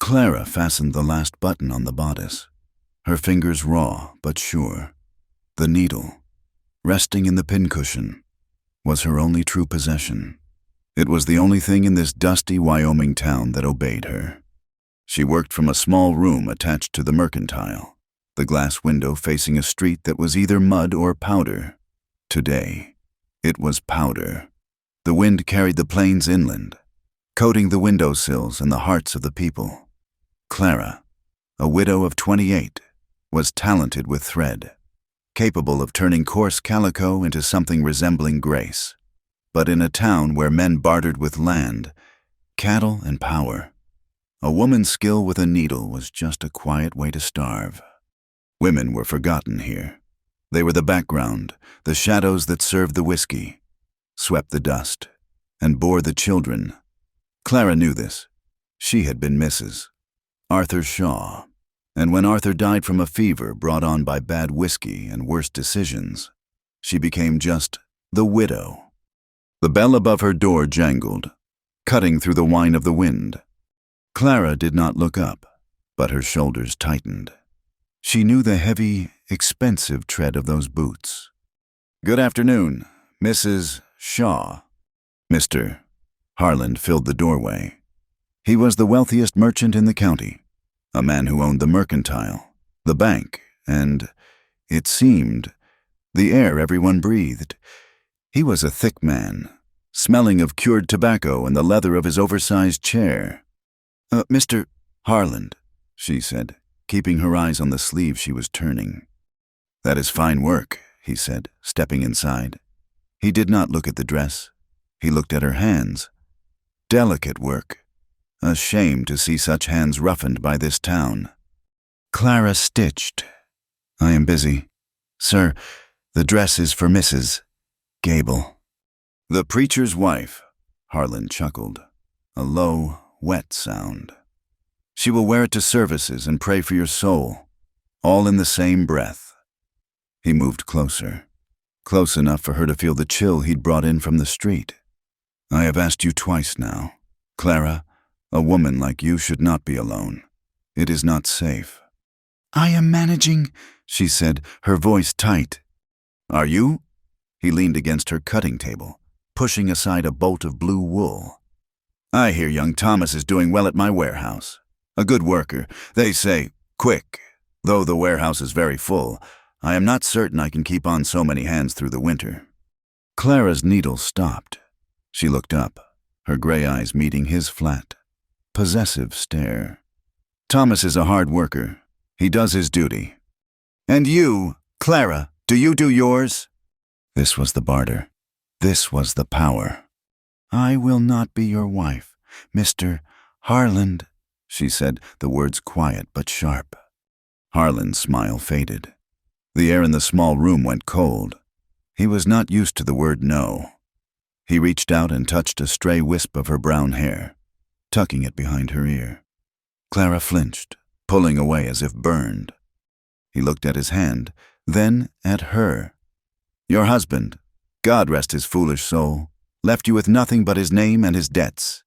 Clara fastened the last button on the bodice, her fingers raw but sure. The needle, resting in the pincushion, was her only true possession. It was the only thing in this dusty Wyoming town that obeyed her. She worked from a small room attached to the mercantile, the glass window facing a street that was either mud or powder. Today, it was powder. The wind carried the plains inland, coating the windowsills and the hearts of the people. Clara, a widow of 28, was talented with thread, capable of turning coarse calico into something resembling grace. But in a town where men bartered with land, cattle, and power, a woman's skill with a needle was just a quiet way to starve. Women were forgotten here. They were the background, the shadows that served the whiskey, swept the dust, and bore the children. Clara knew this. She had been Mrs. Arthur Shaw, and when Arthur died from a fever brought on by bad whiskey and worse decisions, she became just the widow. The bell above her door jangled, cutting through the whine of the wind. Clara did not look up, but her shoulders tightened. She knew the heavy, expensive tread of those boots. "Good afternoon, Mrs. Shaw." Mr. Harland filled the doorway. He was the wealthiest merchant in the county, a man who owned the mercantile, the bank, and, it seemed, the air everyone breathed. He was a thick man, smelling of cured tobacco and the leather of his oversized chair. "Mr. Harland," she said, keeping her eyes on the sleeve she was turning. "That is fine work," he said, stepping inside. He did not look at the dress. He looked at her hands. Delicate work. A shame to see such hands roughened by this town. Clara stitched. "I am busy. Sir, the dress is for Mrs. Gable." "The preacher's wife," Harland chuckled. A low, wet sound. "She will wear it to services and pray for your soul, all in the same breath." He moved closer, close enough for her to feel the chill he'd brought in from the street. "I have asked you twice now. Clara, a woman like you should not be alone. It is not safe." "I am managing," she said, her voice tight. "Are you?" He leaned against her cutting table, pushing aside a bolt of blue wool. "I hear young Thomas is doing well at my warehouse. A good worker, they say, quick. Though the warehouse is very full, I am not certain I can keep on so many hands through the winter." Clara's needle stopped. She looked up, her gray eyes meeting his flat, possessive stare. "Thomas is a hard worker. He does his duty." "And you, Clara, do you do yours?" This was the barter. This was the power. "I will not be your wife, Mr. Harland," she said, the words quiet but sharp. Harland's smile faded. The air in the small room went cold. He was not used to the word no. He reached out and touched a stray wisp of her brown hair, tucking it behind her ear. Clara flinched, pulling away as if burned. He looked at his hand, then at her. "Your husband, God rest his foolish soul, left you with nothing but his name and his debts.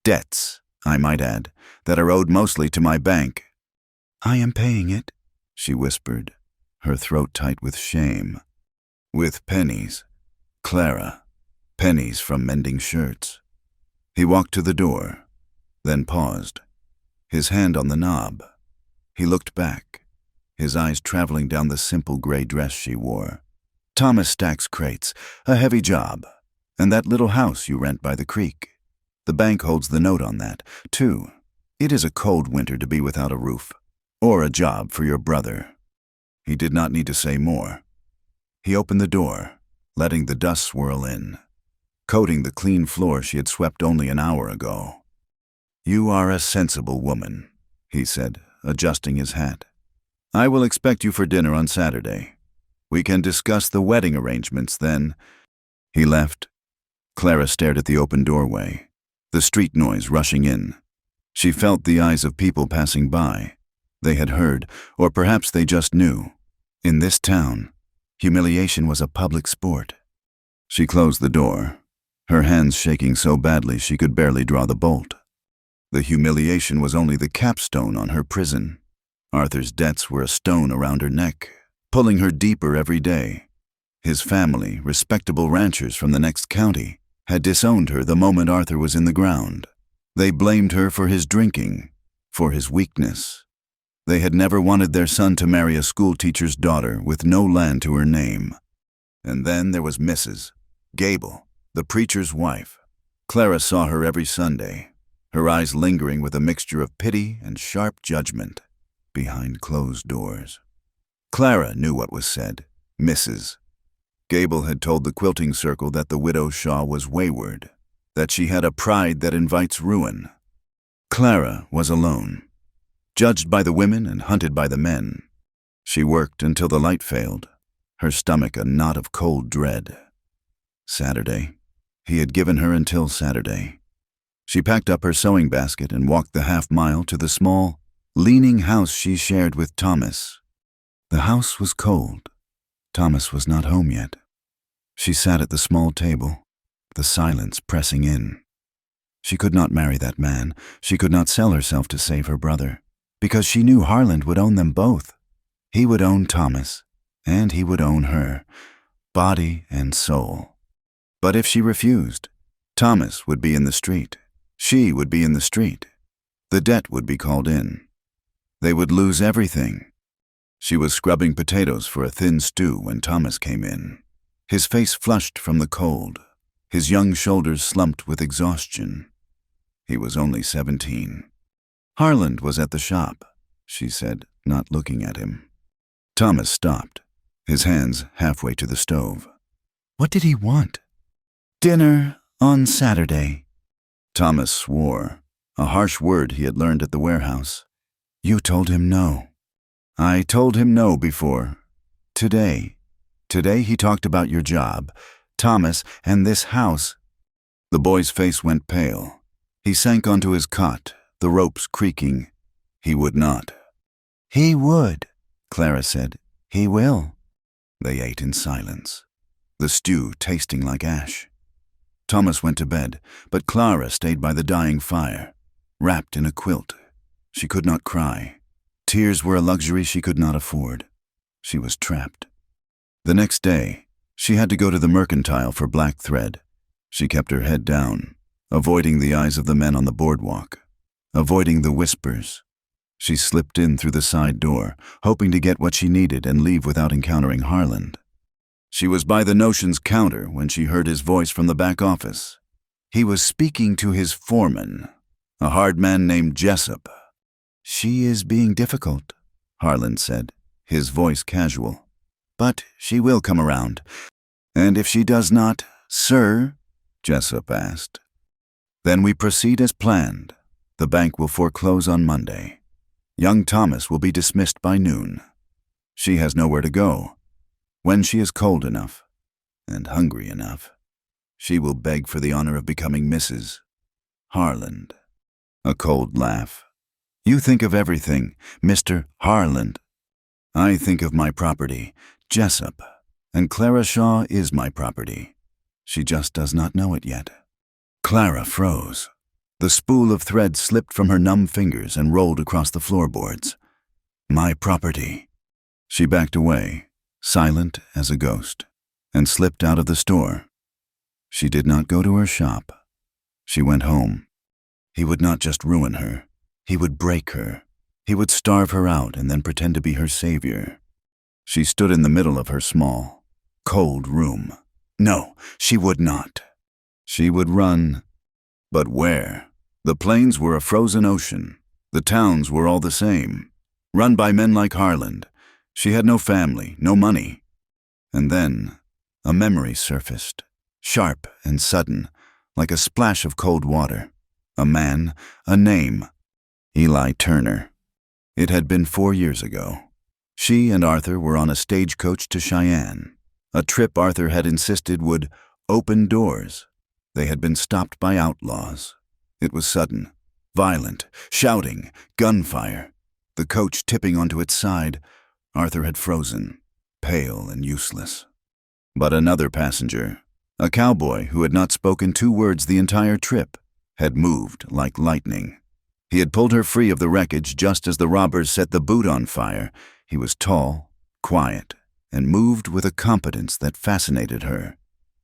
Debts, I might add, that are owed mostly to my bank." "I am paying it," she whispered, her throat tight with shame. "With pennies, Clara, pennies from mending shirts." He walked to the door, then paused, his hand on the knob. He looked back, his eyes traveling down the simple gray dress she wore. "Thomas stacks crates, a heavy job, and that little house you rent by the creek. The bank holds the note on that, too. It is a cold winter to be without a roof, or a job for your brother." He did not need to say more. He opened the door, letting the dust swirl in, coating the clean floor she had swept only an hour ago. "You are a sensible woman," he said, adjusting his hat. "I will expect you for dinner on Saturday. We can discuss the wedding arrangements then." He left. Clara stared at the open doorway, the street noise rushing in. She felt the eyes of people passing by. They had heard, or perhaps they just knew. In this town, humiliation was a public sport. She closed the door, her hands shaking so badly she could barely draw the bolt. The humiliation was only the capstone on her prison. Arthur's debts were a stone around her neck, pulling her deeper every day. His family, respectable ranchers from the next county, had disowned her the moment Arthur was in the ground. They blamed her for his drinking, for his weakness. They had never wanted their son to marry a schoolteacher's daughter with no land to her name. And then there was Mrs. Gable, the preacher's wife. Clara saw her every Sunday, her eyes lingering with a mixture of pity and sharp judgment behind closed doors. Clara knew what was said. Mrs. Gable had told the quilting circle that the widow Shaw was wayward, that she had a pride that invites ruin. Clara was alone, judged by the women and hunted by the men. She worked until the light failed, her stomach a knot of cold dread. Saturday. He had given her until Saturday. She packed up her sewing basket and walked the half-mile to the small, leaning house she shared with Thomas. The house was cold. Thomas was not home yet. She sat at the small table, the silence pressing in. She could not marry that man. She could not sell herself to save her brother, because she knew Harland would own them both. He would own Thomas, and he would own her, body and soul. But if she refused, Thomas would be in the street. She would be in the street. The debt would be called in. They would lose everything. She was scrubbing potatoes for a thin stew when Thomas came in. His face flushed from the cold, his young shoulders slumped with exhaustion. He was only 17. Harland was at the shop, she said, not looking at him. Thomas stopped, his hands halfway to the stove. What did he want? Dinner on Saturday. Thomas swore, a harsh word he had learned at the warehouse. You told him no. I told him no before. Today he talked about your job, Thomas, and this house. The boy's face went pale. He sank onto his cot, the ropes creaking. He would not. He would, Clara said. He will. They ate in silence, the stew tasting like ash. Thomas went to bed, but Clara stayed by the dying fire, wrapped in a quilt. She could not cry. Tears were a luxury she could not afford. She was trapped. The next day, she had to go to the mercantile for black thread. She kept her head down, avoiding the eyes of the men on the boardwalk, avoiding the whispers. She slipped in through the side door, hoping to get what she needed and leave without encountering Harland. She was by the notions counter when she heard his voice from the back office. He was speaking to his foreman, a hard man named Jessup. She is being difficult, Harland said, his voice casual. But she will come around. And if she does not, sir, Jessup asked. Then we proceed as planned. The bank will foreclose on Monday. Young Thomas will be dismissed by noon. She has nowhere to go. When she is cold enough and hungry enough, she will beg for the honor of becoming Mrs. Harland. A cold laugh. You think of everything, Mr. Harland. I think of my property, Jessup, and Clara Shaw is my property. She just does not know it yet. Clara froze. The spool of thread slipped from her numb fingers and rolled across the floorboards. My property. She backed away, silent as a ghost, and slipped out of the store. She did not go to her shop. She went home. He would not just ruin her. He would break her. He would starve her out and then pretend to be her savior. She stood in the middle of her small, cold room. No, she would not. She would run. But where? The plains were a frozen ocean. The towns were all the same, run by men like Harland. She had no family, no money. And then a memory surfaced, sharp and sudden, like a splash of cold water. A man, a name. Eli Turner. It had been 4 years ago. She and Arthur were on a stagecoach to Cheyenne, a trip Arthur had insisted would open doors. They had been stopped by outlaws. It was sudden, violent, shouting, gunfire. The coach tipping onto its side. Arthur had frozen, pale and useless. But another passenger, a cowboy who had not spoken 2 words the entire trip, had moved like lightning. He had pulled her free of the wreckage just as the robbers set the boot on fire. He was tall, quiet, and moved with a competence that fascinated her.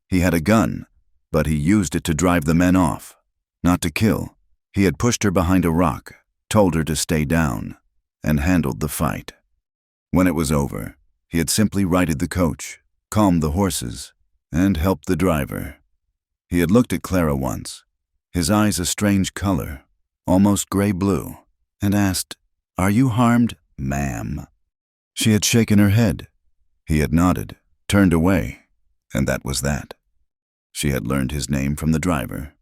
He had a gun, but he used it to drive the men off, not to kill. He had pushed her behind a rock, told her to stay down, and handled the fight. When it was over, he had simply righted the coach, calmed the horses, and helped the driver. He had looked at Clara once, his eyes a strange color, almost gray-blue, and asked, "Are you harmed, ma'am?" She had shaken her head. He had nodded, turned away, and that was that. She had learned his name from the driver.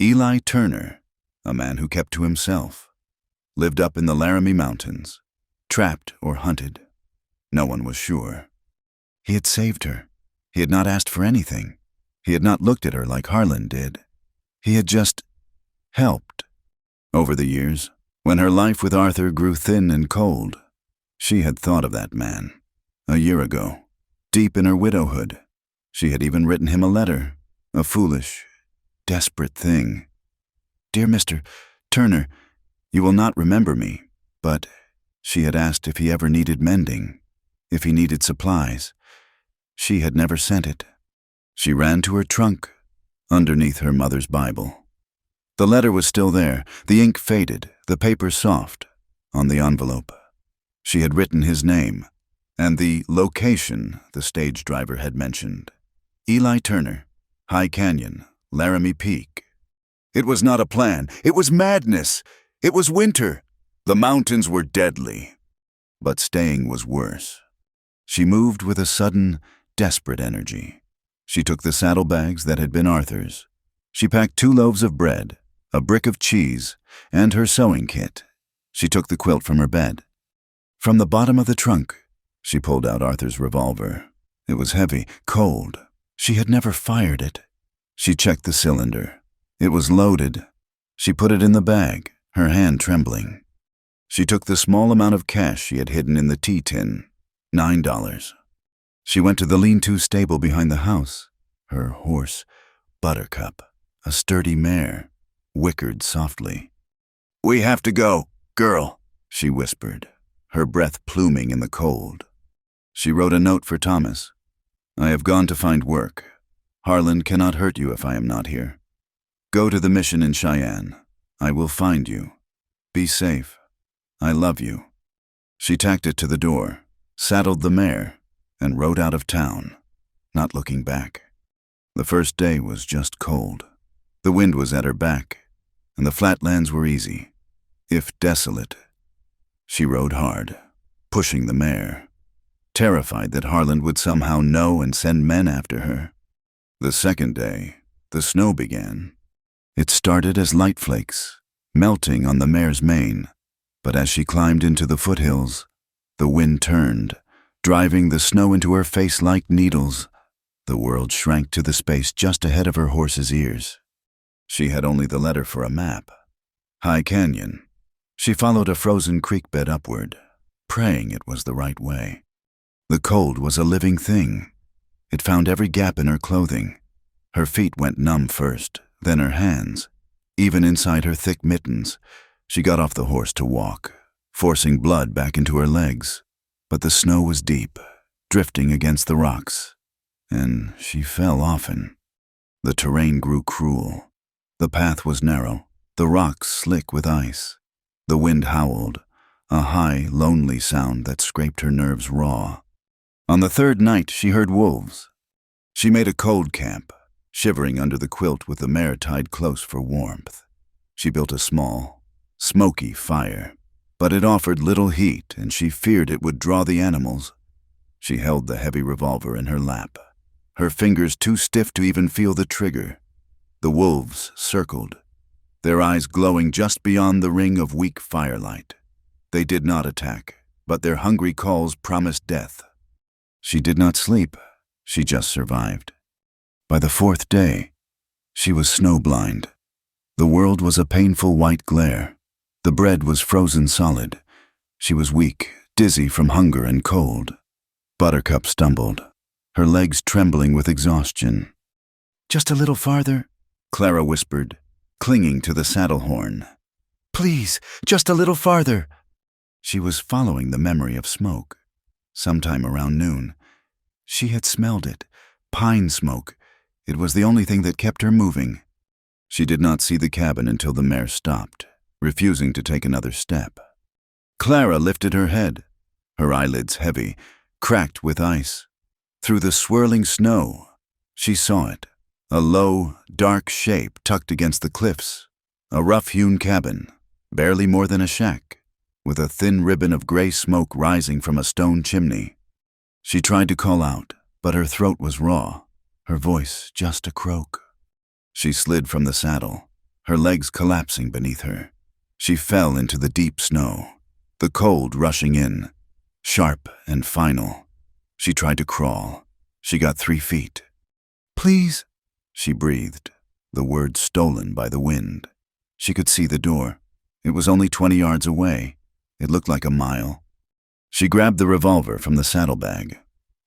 Eli Turner, a man who kept to himself, lived up in the Laramie Mountains, trapped or hunted. No one was sure. He had saved her. He had not asked for anything. He had not looked at her like Harlan did. He had just helped. Over the years, when her life with Arthur grew thin and cold, she had thought of that man. A year ago, deep in her widowhood, she had even written him a letter, a foolish, desperate thing. "Dear Mr. Turner, you will not remember me, but," she had asked if he ever needed mending, if he needed supplies. She had never sent it. She ran to her trunk, underneath her mother's Bible. The letter was still there, the ink faded, the paper soft, on the envelope. She had written his name, and the location the stage driver had mentioned. Eli Turner, High Canyon, Laramie Peak. It was not a plan. It was madness. It was winter. The mountains were deadly. But staying was worse. She moved with a sudden, desperate energy. She took the saddlebags that had been Arthur's. She packed 2 loaves of bread, a brick of cheese, and her sewing kit. She took the quilt from her bed. From the bottom of the trunk, she pulled out Arthur's revolver. It was heavy, cold. She had never fired it. She checked the cylinder. It was loaded. She put it in the bag, her hand trembling. She took the small amount of cash she had hidden in the tea tin, $9. She went to the lean-to stable behind the house. Her horse, Buttercup, a sturdy mare, whickered softly. "We have to go, girl," she whispered, her breath pluming in the cold. She wrote a note for Thomas. "I have gone to find work. Harlan cannot hurt you if I am not here. Go to the mission in Cheyenne. I will find you. Be safe. I love you." She tacked it to the door, saddled the mare, and rode out of town, not looking back. The first day was just cold. The wind was at her back, and the flatlands were easy, if desolate. She rode hard, pushing the mare, terrified that Harlan would somehow know and send men after her. The second day, the snow began. It started as light flakes, melting on the mare's mane, but as she climbed into the foothills, the wind turned, driving the snow into her face like needles. The world shrank to the space just ahead of her horse's ears. She had only the letter for a map. High Canyon. She followed a frozen creek bed upward, praying it was the right way. The cold was a living thing. It found every gap in her clothing. Her feet went numb first, then her hands. Even inside her thick mittens, she got off the horse to walk, forcing blood back into her legs. But the snow was deep, drifting against the rocks, and she fell often. The terrain grew cruel. The path was narrow, the rocks slick with ice. The wind howled, a high, lonely sound that scraped her nerves raw. On the third night, she heard wolves. She made a cold camp, shivering under the quilt with the mare tied close for warmth. She built a small, smoky fire, but it offered little heat, and she feared it would draw the animals. She held the heavy revolver in her lap, her fingers too stiff to even feel the trigger. The wolves circled, their eyes glowing just beyond the ring of weak firelight. They did not attack, but their hungry calls promised death. She did not sleep. She just survived. By the fourth day, she was snowblind. The world was a painful white glare. The bread was frozen solid. She was weak, dizzy from hunger and cold. Buttercup stumbled, her legs trembling with exhaustion. "Just a little farther," Clara whispered, clinging to the saddle horn. Please, just a little farther." She was following the memory of smoke. Sometime around noon, she had smelled it. Pine smoke. It was the only thing that kept her moving. She did not see the cabin until the mare stopped, refusing to take another step. Clara lifted her head, her eyelids heavy, cracked with ice. Through the swirling snow, she saw it, a low, dark shape tucked against the cliffs, a rough-hewn cabin, barely more than a shack, with a thin ribbon of gray smoke rising from a stone chimney. She tried to call out, but her throat was raw, her voice just a croak. She slid from the saddle, her legs collapsing beneath her. She fell into the deep snow, the cold rushing in, sharp and final. She tried to crawl. She got 3 feet. "Please," she breathed, the words stolen by the wind. She could see the door. It was only 20 yards away. It looked like a mile. She grabbed the revolver from the saddlebag.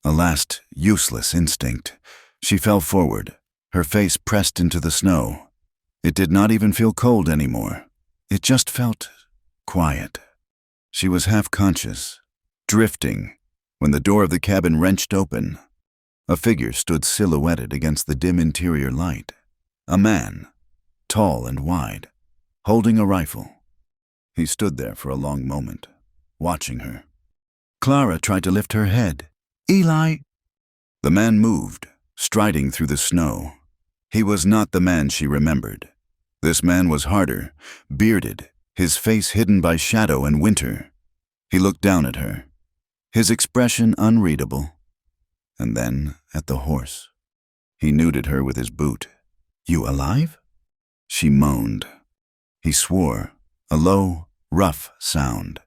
A last, useless instinct. She fell forward, her face pressed into the snow. It did not even feel cold anymore. It just felt quiet. She was half conscious, drifting, when the door of the cabin wrenched open. A figure stood silhouetted against the dim interior light. A man, tall and wide, holding a rifle. He stood there for a long moment, watching her. Clara tried to lift her head. "Eli!" The man moved, striding through the snow. He was not the man she remembered. This man was harder, bearded, his face hidden by shadow and winter. He looked down at her, his expression unreadable, and then at the horse. He nuded her with his boot. "You alive?" She moaned. He swore, a low, rough sound.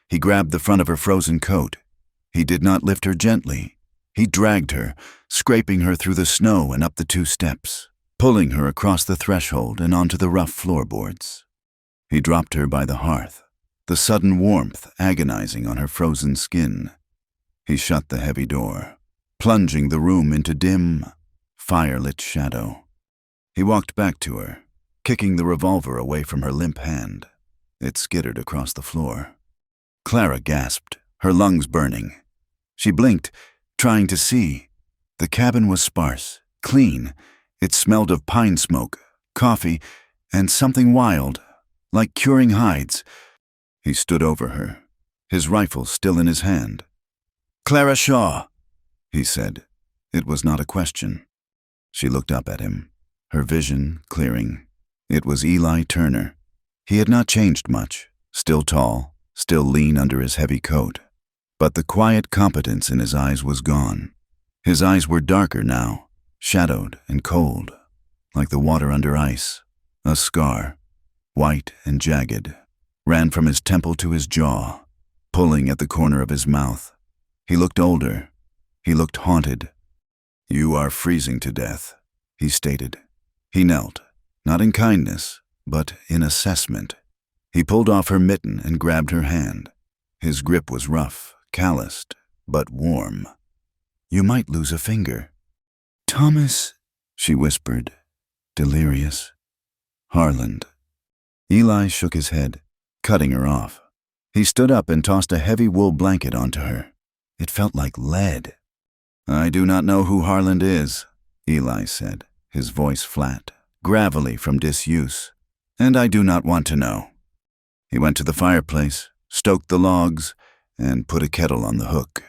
He grabbed the front of her frozen coat. He did not lift her gently. He dragged her, scraping her through the snow and up the 2 steps, pulling her across the threshold and onto the rough floorboards. He dropped her by the hearth, the sudden warmth agonizing on her frozen skin. He shut the heavy door, plunging the room into dim, firelit shadow. He walked back to her, kicking the revolver away from her limp hand. It skittered across the floor. Clara gasped, her lungs burning. She blinked, trying to see. The cabin was sparse, clean. It smelled of pine smoke, coffee, and something wild, like curing hides. He stood over her, his rifle still in his hand. "Clara Shaw," he said. It was not a question. She looked up at him, her vision clearing. It was Eli Turner. He had not changed much, still tall, still lean under his heavy coat. But the quiet competence in his eyes was gone. His eyes were darker now, shadowed and cold, like the water under ice. A scar, white and jagged, ran from his temple to his jaw, pulling at the corner of his mouth. He looked older. He looked haunted. "You are freezing to death," he stated. He knelt, not in kindness, but in assessment. He pulled off her mitten and grabbed her hand. His grip was rough, calloused, but warm. "You might lose a finger." "Thomas," she whispered, delirious. "Harland." Eli shook his head, cutting her off. He stood up and tossed a heavy wool blanket onto her. It felt like lead. "I do not know who Harland is," Eli said, his voice flat, gravelly from disuse. "And I do not want to know." He went to the fireplace, stoked the logs, and put a kettle on the hook.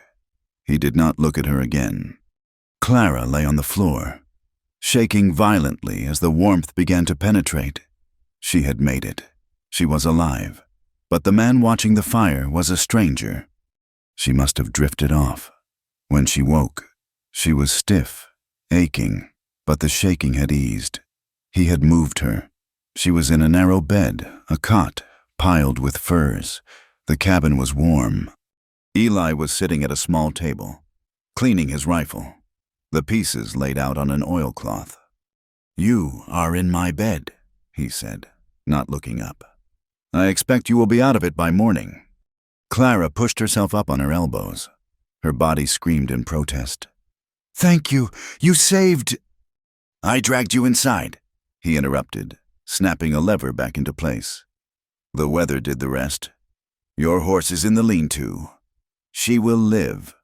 He did not look at her again. Clara lay on the floor, shaking violently as the warmth began to penetrate. She had made it. She was alive. But the man watching the fire was a stranger. She must have drifted off. When she woke, she was stiff, aching, but the shaking had eased. He had moved her. She was in a narrow bed, a cot, piled with furs. The cabin was warm. Eli was sitting at a small table, cleaning his rifle, the pieces laid out on an oilcloth. "You are in my bed," he said, not looking up. "I expect you will be out of it by morning." Clara pushed herself up on her elbows. Her body screamed in protest. "Thank you. You saved—" "I dragged you inside," he interrupted, snapping a lever back into place. The weather did the rest. Your horse is in the lean-to. She will live.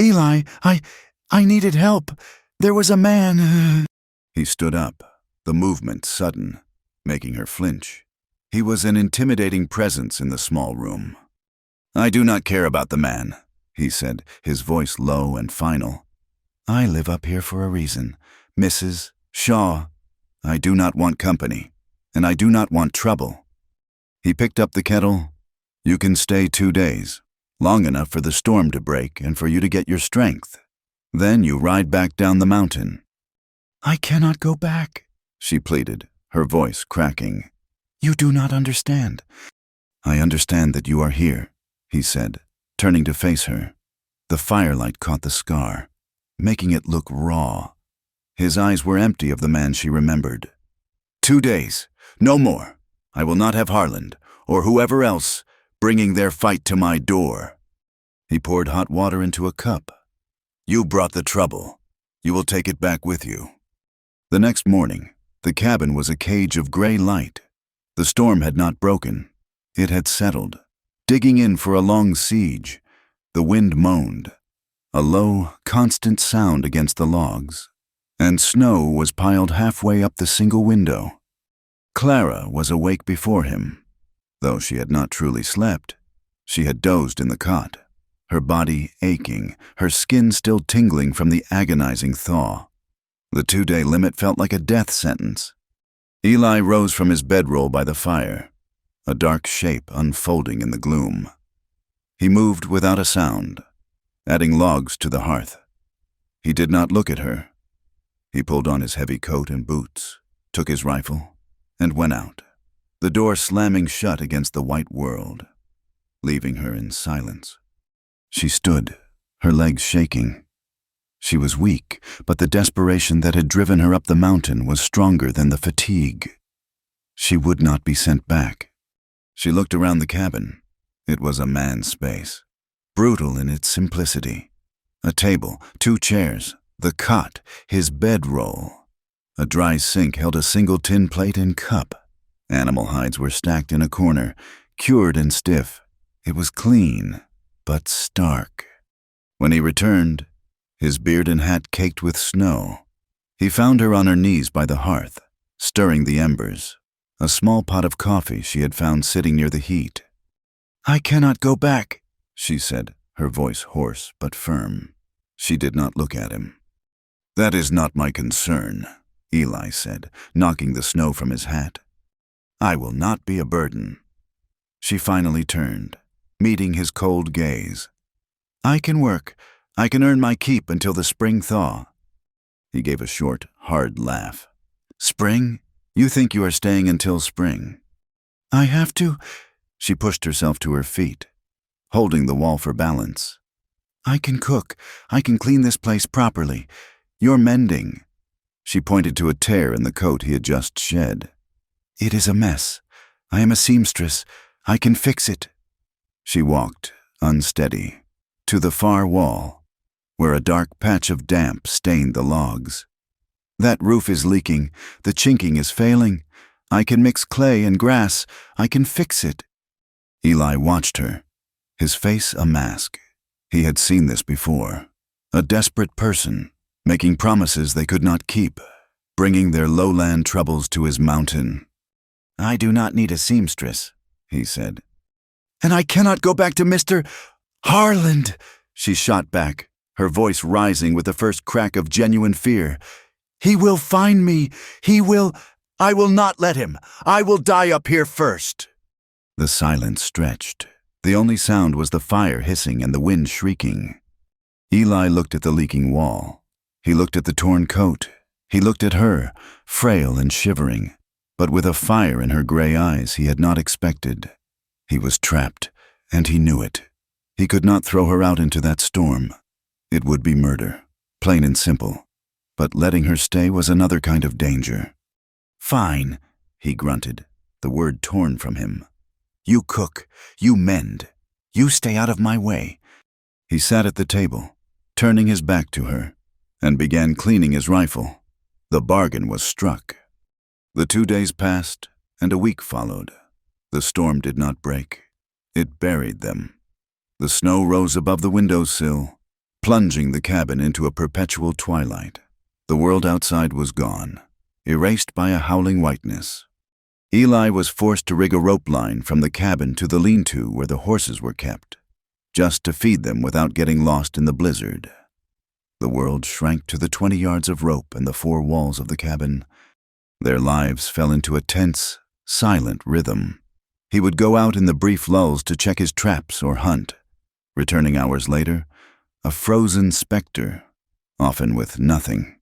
Eli, I needed help. There was a man. He stood up, the movement sudden, making her flinch. He was an intimidating presence in the small room. I do not care about the man, he said, his voice low and final. I live up here for a reason. Mrs. Shaw, I do not want company, and I do not want trouble. He picked up the kettle. You can stay 2 days, long enough for the storm to break and for you to get your strength. Then you ride back down the mountain. I cannot go back, she pleaded, her voice cracking. You do not understand. I understand that you are here, he said, turning to face her. The firelight caught the scar, making it look raw. His eyes were empty of the man she remembered. 2 days, no more. I will not have Harland, or whoever else, bringing their fight to my door. He poured hot water into a cup. You brought the trouble. You will take it back with you. The next morning, the cabin was a cage of gray light. The storm had not broken. It had settled, digging in for a long siege. The wind moaned, a low, constant sound against the logs, and snow was piled halfway up the single window. Clara was awake before him. Though she had not truly slept, she had dozed in the cot, her body aching, her skin still tingling from the agonizing thaw. The 2-day limit felt like a death sentence. Eli rose from his bedroll by the fire, a dark shape unfolding in the gloom. He moved without a sound, adding logs to the hearth. He did not look at her. He pulled on his heavy coat and boots, took his rifle, and went out, the door slamming shut against the white world, leaving her in silence. She stood, her legs shaking. She was weak, but the desperation that had driven her up the mountain was stronger than the fatigue. She would not be sent back. She looked around the cabin. It was a man's space, brutal in its simplicity. A table, 2 chairs, the cot, his bedroll. A dry sink held a single tin plate and cup. Animal hides were stacked in a corner, cured and stiff. It was clean, but stark. When he returned, his beard and hat caked with snow, he found her on her knees by the hearth, stirring the embers, a small pot of coffee she had found sitting near the heat. I cannot go back, she said, her voice hoarse but firm. She did not look at him. That is not my concern, Eli said, knocking the snow from his hat. I will not be a burden. She finally turned, meeting his cold gaze. I can work. I can earn my keep until the spring thaw. He gave a short, hard laugh. Spring? You think you are staying until spring? I have to. She pushed herself to her feet, holding the wall for balance. I can cook. I can clean this place properly. You're mending. She pointed to a tear in the coat he had just shed. It is a mess. I am a seamstress. I can fix it. She walked, unsteady, to the far wall, where a dark patch of damp stained the logs. That roof is leaking. The chinking is failing. I can mix clay and grass. I can fix it. Eli watched her, his face a mask. He had seen this before. A desperate person, making promises they could not keep, bringing their lowland troubles to his mountain. I do not need a seamstress, he said. And I cannot go back to Mr. Harland, she shot back, her voice rising with the first crack of genuine fear. He will find me. I will not let him. I will die up here first. The silence stretched. The only sound was the fire hissing and the wind shrieking. Eli looked at the leaking wall. He looked at the torn coat. He looked at her, frail and shivering, but with a fire in her gray eyes he had not expected. He was trapped, and he knew it. He could not throw her out into that storm. It would be murder, plain and simple. But letting her stay was another kind of danger. Fine, he grunted, the word torn from him. You cook, you mend, you stay out of my way. He sat at the table, turning his back to her, and began cleaning his rifle. The bargain was struck. The 2 days passed, and a week followed. The storm did not break. It buried them. The snow rose above the windowsill, plunging the cabin into a perpetual twilight. The world outside was gone, erased by a howling whiteness. Eli was forced to rig a rope line from the cabin to the lean-to where the horses were kept, just to feed them without getting lost in the blizzard. The world shrank to the 20 yards of rope and the 4 walls of the cabin. Their lives fell into a tense, silent rhythm. He would go out in the brief lulls to check his traps or hunt, returning hours later, a frozen specter, often with nothing.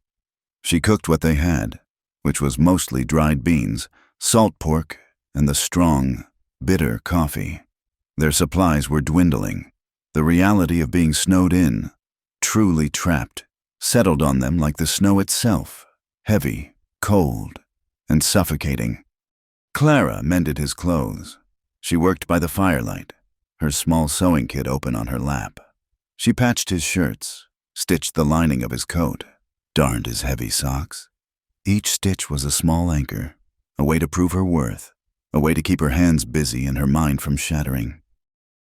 She cooked what they had, which was mostly dried beans, salt pork, and the strong, bitter coffee. Their supplies were dwindling. The reality of being snowed in, truly trapped, settled on them like the snow itself, heavy, cold, and suffocating. Clara mended his clothes. She worked by the firelight, her small sewing kit open on her lap. She patched his shirts, stitched the lining of his coat, darned his heavy socks. Each stitch was a small anchor, a way to prove her worth, a way to keep her hands busy and her mind from shattering.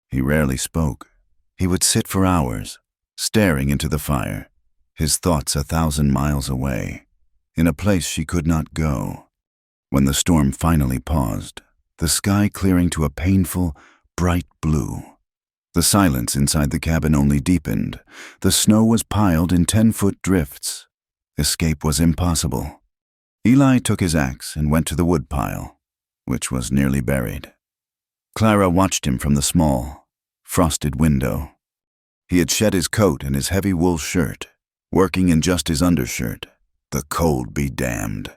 He rarely spoke. He would sit for hours, staring into the fire, his thoughts 1,000 miles away, in a place she could not go. When the storm finally paused, the sky clearing to a painful, bright blue. The silence inside the cabin only deepened. The snow was piled in 10-foot drifts. Escape was impossible. Eli took his axe and went to the woodpile, which was nearly buried. Clara watched him from the small, frosted window. He had shed his coat and his heavy wool shirt, working in just his undershirt. The cold be damned.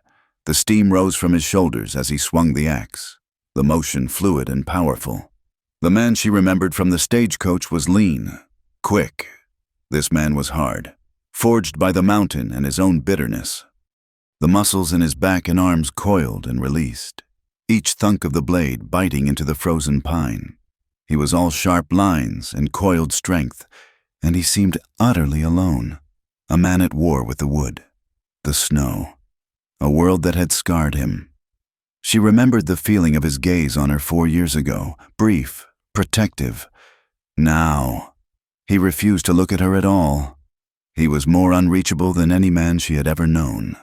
The steam rose from his shoulders as he swung the axe, the motion fluid and powerful. The man she remembered from the stagecoach was lean, quick. This man was hard, forged by the mountain and his own bitterness. The muscles in his back and arms coiled and released, each thunk of the blade biting into the frozen pine. He was all sharp lines and coiled strength, and he seemed utterly alone, a man at war with the wood, the snow, a world that had scarred him. She remembered the feeling of his gaze on her 4 years ago, brief, protective. Now, he refused to look at her at all. He was more unreachable than any man she had ever known,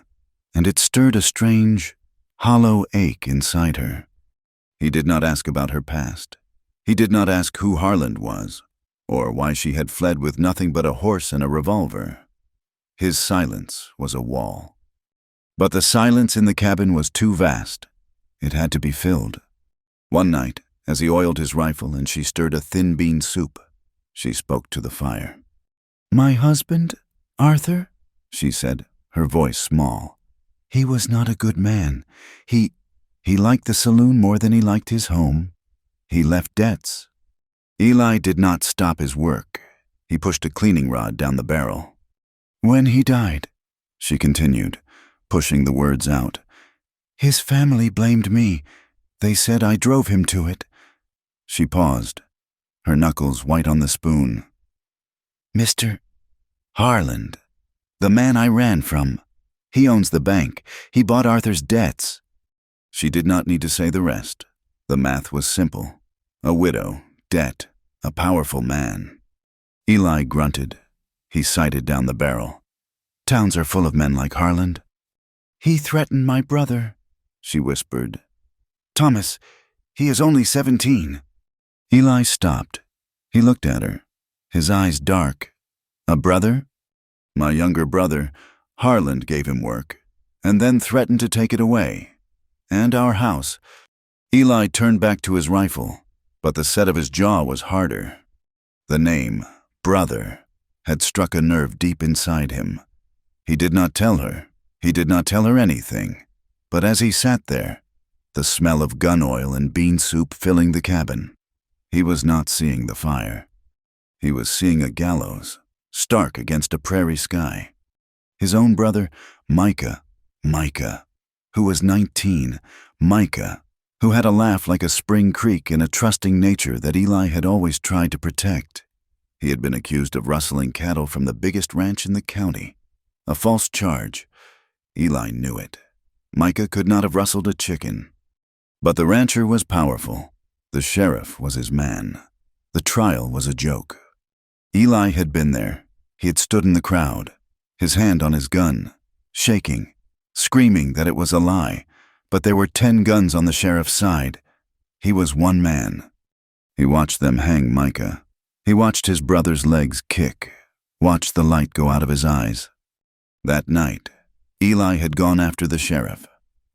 and it stirred a strange, hollow ache inside her. He did not ask about her past. He did not ask who Harland was, or why she had fled with nothing but a horse and a revolver. His silence was a wall. But the silence in the cabin was too vast. It had to be filled. One night, as he oiled his rifle and she stirred a thin bean soup, she spoke to the fire. "My husband, Arthur," she said, her voice small. "He was not a good man. He liked the saloon more than he liked his home. He left debts." Eli did not stop his work. He pushed a cleaning rod down the barrel. "When he died," she continued, pushing the words out, "his family blamed me. They said I drove him to it." She paused, her knuckles white on the spoon. "Mr. Harland, the man I ran from. He owns the bank. He bought Arthur's debts." She did not need to say the rest. The math was simple. A widow, debt, a powerful man. Eli grunted. He sighted down the barrel. "Towns are full of men like Harland." "He threatened my brother," she whispered. "Thomas, he is only 17. Eli stopped. He looked at her, his eyes dark. "A brother?" "My younger brother. Harland gave him work, and then threatened to take it away. And our house." Eli turned back to his rifle, but the set of his jaw was harder. The name, brother, had struck a nerve deep inside him. He did not tell her. He did not tell her anything. But as he sat there, the smell of gun oil and bean soup filling the cabin, he was not seeing the fire. He was seeing a gallows, stark against a prairie sky. His own brother, Micah, who was 19, Micah, who had a laugh like a spring creek and a trusting nature that Eli had always tried to protect. He had been accused of rustling cattle from the biggest ranch in the county. A false charge. Eli knew it. Micah could not have rustled a chicken. But the rancher was powerful. The sheriff was his man. The trial was a joke. Eli had been there. He had stood in the crowd, his hand on his gun, shaking, screaming that it was a lie, but there were 10 guns on the sheriff's side. He was one man. He watched them hang Micah. He watched his brother's legs kick, watched the light go out of his eyes. That night, Eli had gone after the sheriff.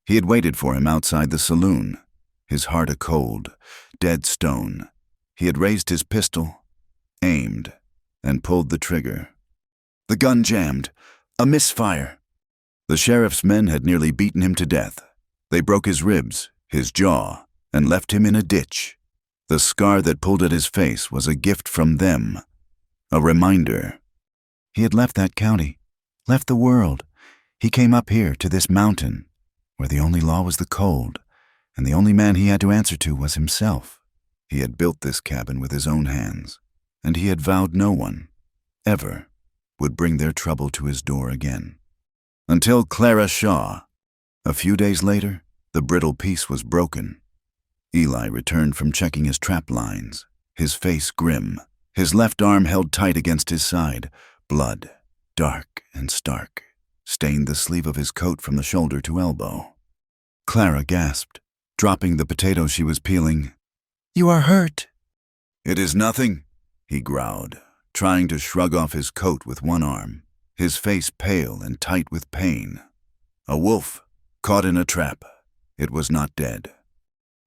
He had waited for him outside the saloon, his heart a cold, dead stone. He had raised his pistol, aimed, and pulled the trigger. The gun jammed. A misfire. The sheriff's men had nearly beaten him to death. They broke his ribs, his jaw, and left him in a ditch. The scar that pulled at his face was a gift from them, a reminder. He had left that county, left the world. He came up here to this mountain, where the only law was the cold, and the only man he had to answer to was himself. He had built this cabin with his own hands, and he had vowed no one, ever, would bring their trouble to his door again. Until Clara Shaw. A few days later, the brittle peace was broken. Eli returned from checking his trap lines, his face grim, his left arm held tight against his side. Blood, dark and stark, stained the sleeve of his coat from the shoulder to elbow. Clara gasped, dropping the potato she was peeling. "You are hurt." "It is nothing," he growled, trying to shrug off his coat with one arm, his face pale and tight with pain. A wolf, caught in a trap. It was not dead.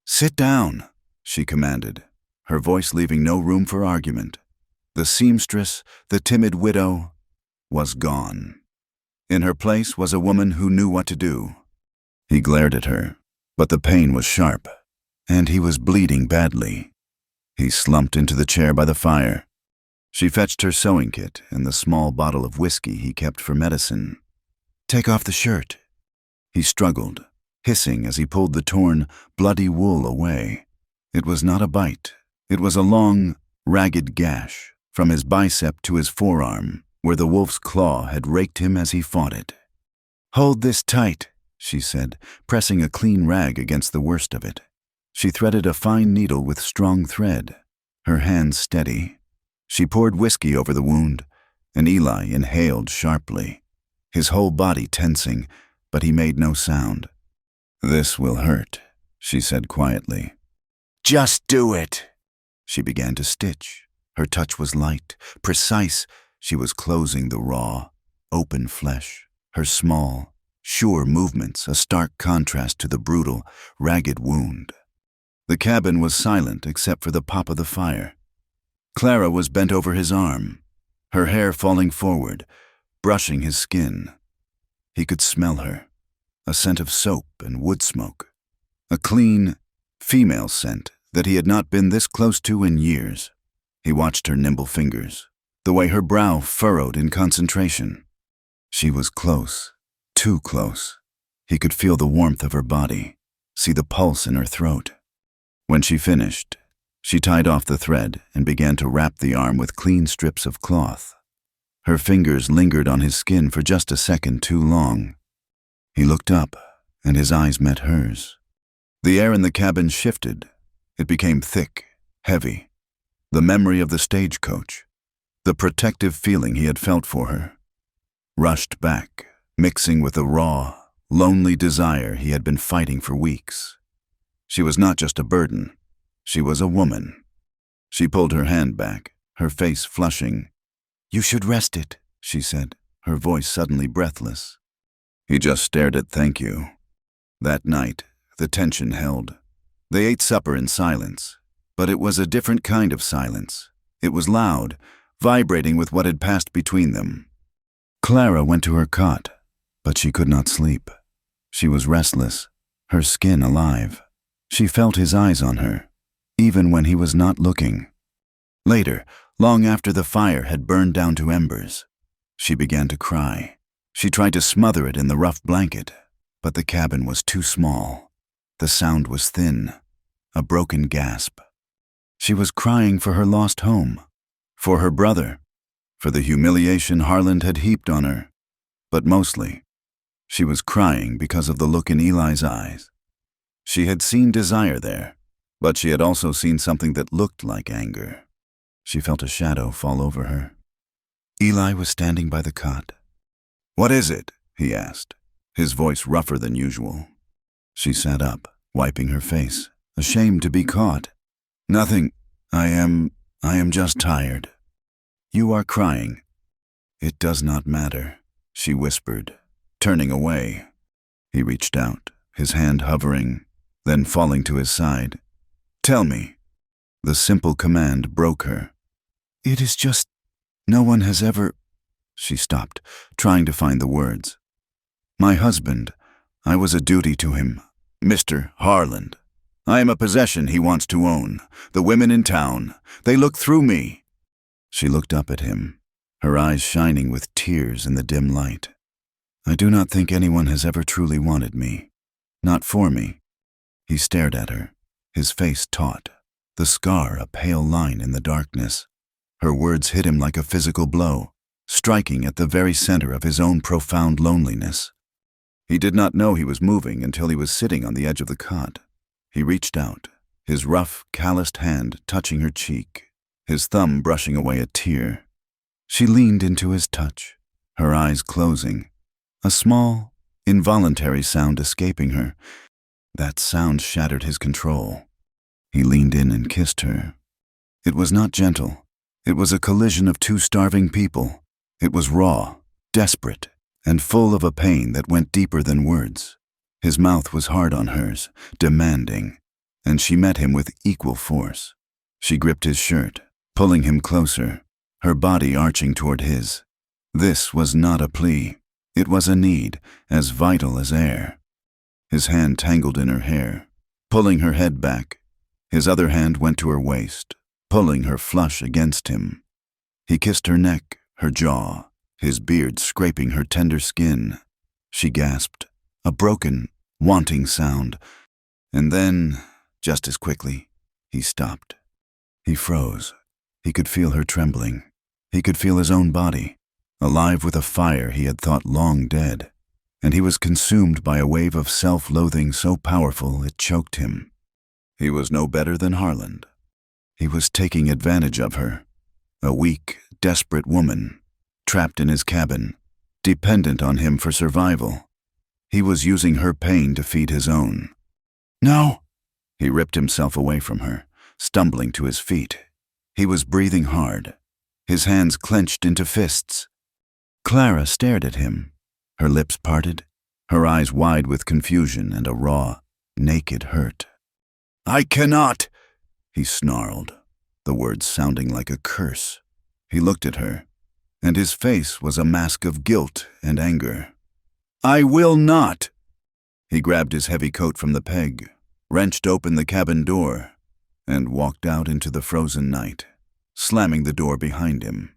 "Sit down," she commanded, her voice leaving no room for argument. The seamstress, the timid widow, was gone. In her place was a woman who knew what to do. He glared at her, but the pain was sharp, and he was bleeding badly. He slumped into the chair by the fire. She fetched her sewing kit and the small bottle of whiskey he kept for medicine. "Take off the shirt." He struggled, hissing as he pulled the torn, bloody wool away. It was not a bite. It was a long, ragged gash from his bicep to his forearm, where the wolf's claw had raked him as he fought it. "Hold this tight," she said, pressing a clean rag against the worst of it. She threaded a fine needle with strong thread, her hands steady. She poured whiskey over the wound, and Eli inhaled sharply, his whole body tensing, but he made no sound. "This will hurt," she said quietly. "Just do it." She began to stitch. Her touch was light, precise. She was closing the raw, open flesh, her small, sure movements a stark contrast to the brutal, ragged wound. The cabin was silent except for the pop of the fire. Clara was bent over his arm, her hair falling forward, brushing his skin. He could smell her, a scent of soap and wood smoke, a clean, female scent that he had not been this close to in years. He watched her nimble fingers, the way her brow furrowed in concentration. She was close, too close. He could feel the warmth of her body, see the pulse in her throat. When she finished, she tied off the thread and began to wrap the arm with clean strips of cloth. Her fingers lingered on his skin for just a second too long. He looked up, and his eyes met hers. The air in the cabin shifted. It became thick, heavy. The memory of the stagecoach, the protective feeling he had felt for her, rushed back, mixing with the raw, lonely desire he had been fighting for weeks. She was not just a burden. She was a woman. She pulled her hand back, her face flushing. "You should rest it," she said, her voice suddenly breathless. He just stared at thank you. That night, the tension held. They ate supper in silence, but it was a different kind of silence. It was loud, vibrating with what had passed between them. Clara went to her cot, but she could not sleep. She was restless, her skin alive. She felt his eyes on her, even when he was not looking. Later, long after the fire had burned down to embers, she began to cry. She tried to smother it in the rough blanket, but the cabin was too small. The sound was thin, a broken gasp. She was crying for her lost home, for her brother, for the humiliation Harland had heaped on her, but mostly, she was crying because of the look in Eli's eyes. She had seen desire there, But she had also seen something that looked like anger. She felt a shadow fall over her. Eli was standing by the cot. "What is it?" he asked, his voice rougher than usual. She sat up, wiping her face, ashamed to be caught. "Nothing. I am just tired." "You are crying." "It does not matter," she whispered, turning away. He reached out, his hand hovering, then falling to his side. "Tell me." The simple command broke her. "It is just, no one has ever—" She stopped, trying to find the words. "My husband, I was a duty to him, Mr. Harland. I am a possession he wants to own. The women in town, they look through me." She looked up at him, her eyes shining with tears in the dim light. "I do not think anyone has ever truly wanted me. Not for me." He stared at her, his face taut, the scar a pale line in the darkness. Her words hit him like a physical blow, striking at the very center of his own profound loneliness. He did not know he was moving until he was sitting on the edge of the cot. He reached out, his rough, calloused hand touching her cheek, his thumb brushing away a tear. She leaned into his touch, her eyes closing, a small, involuntary sound escaping her. That sound shattered his control. He leaned in and kissed her. It was not gentle. It was a collision of two starving people. It was raw, desperate, and full of a pain that went deeper than words. His mouth was hard on hers, demanding, and she met him with equal force. She gripped his shirt, pulling him closer, her body arching toward his. This was not a plea. It was a need, as vital as air. His hand tangled in her hair, pulling her head back. His other hand went to her waist, pulling her flush against him. He kissed her neck, her jaw, his beard scraping her tender skin. She gasped, a broken, wanting sound. And then, just as quickly, he stopped. He froze. He could feel her trembling. He could feel his own body, alive with a fire he had thought long dead. And he was consumed by a wave of self-loathing so powerful it choked him. He was no better than Harland. He was taking advantage of her, a weak, desperate woman, trapped in his cabin, dependent on him for survival. He was using her pain to feed his own. "No!" He ripped himself away from her, stumbling to his feet. He was breathing hard, his hands clenched into fists. Clara stared at him, her lips parted, her eyes wide with confusion and a raw, naked hurt. "I cannot!" he snarled, the words sounding like a curse. He looked at her, and his face was a mask of guilt and anger. "I will not!" He grabbed his heavy coat from the peg, wrenched open the cabin door, and walked out into the frozen night, slamming the door behind him.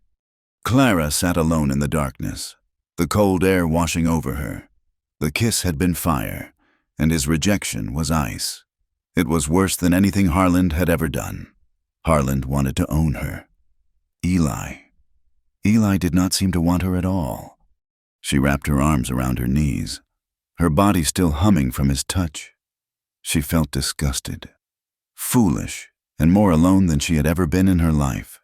Clara sat alone in the darkness, the cold air washing over her. The kiss had been fire, and his rejection was ice. It was worse than anything Harland had ever done. Harland wanted to own her. Eli did not seem to want her at all. She wrapped her arms around her knees, her body still humming from his touch. She felt disgusted, foolish, and more alone than she had ever been in her life.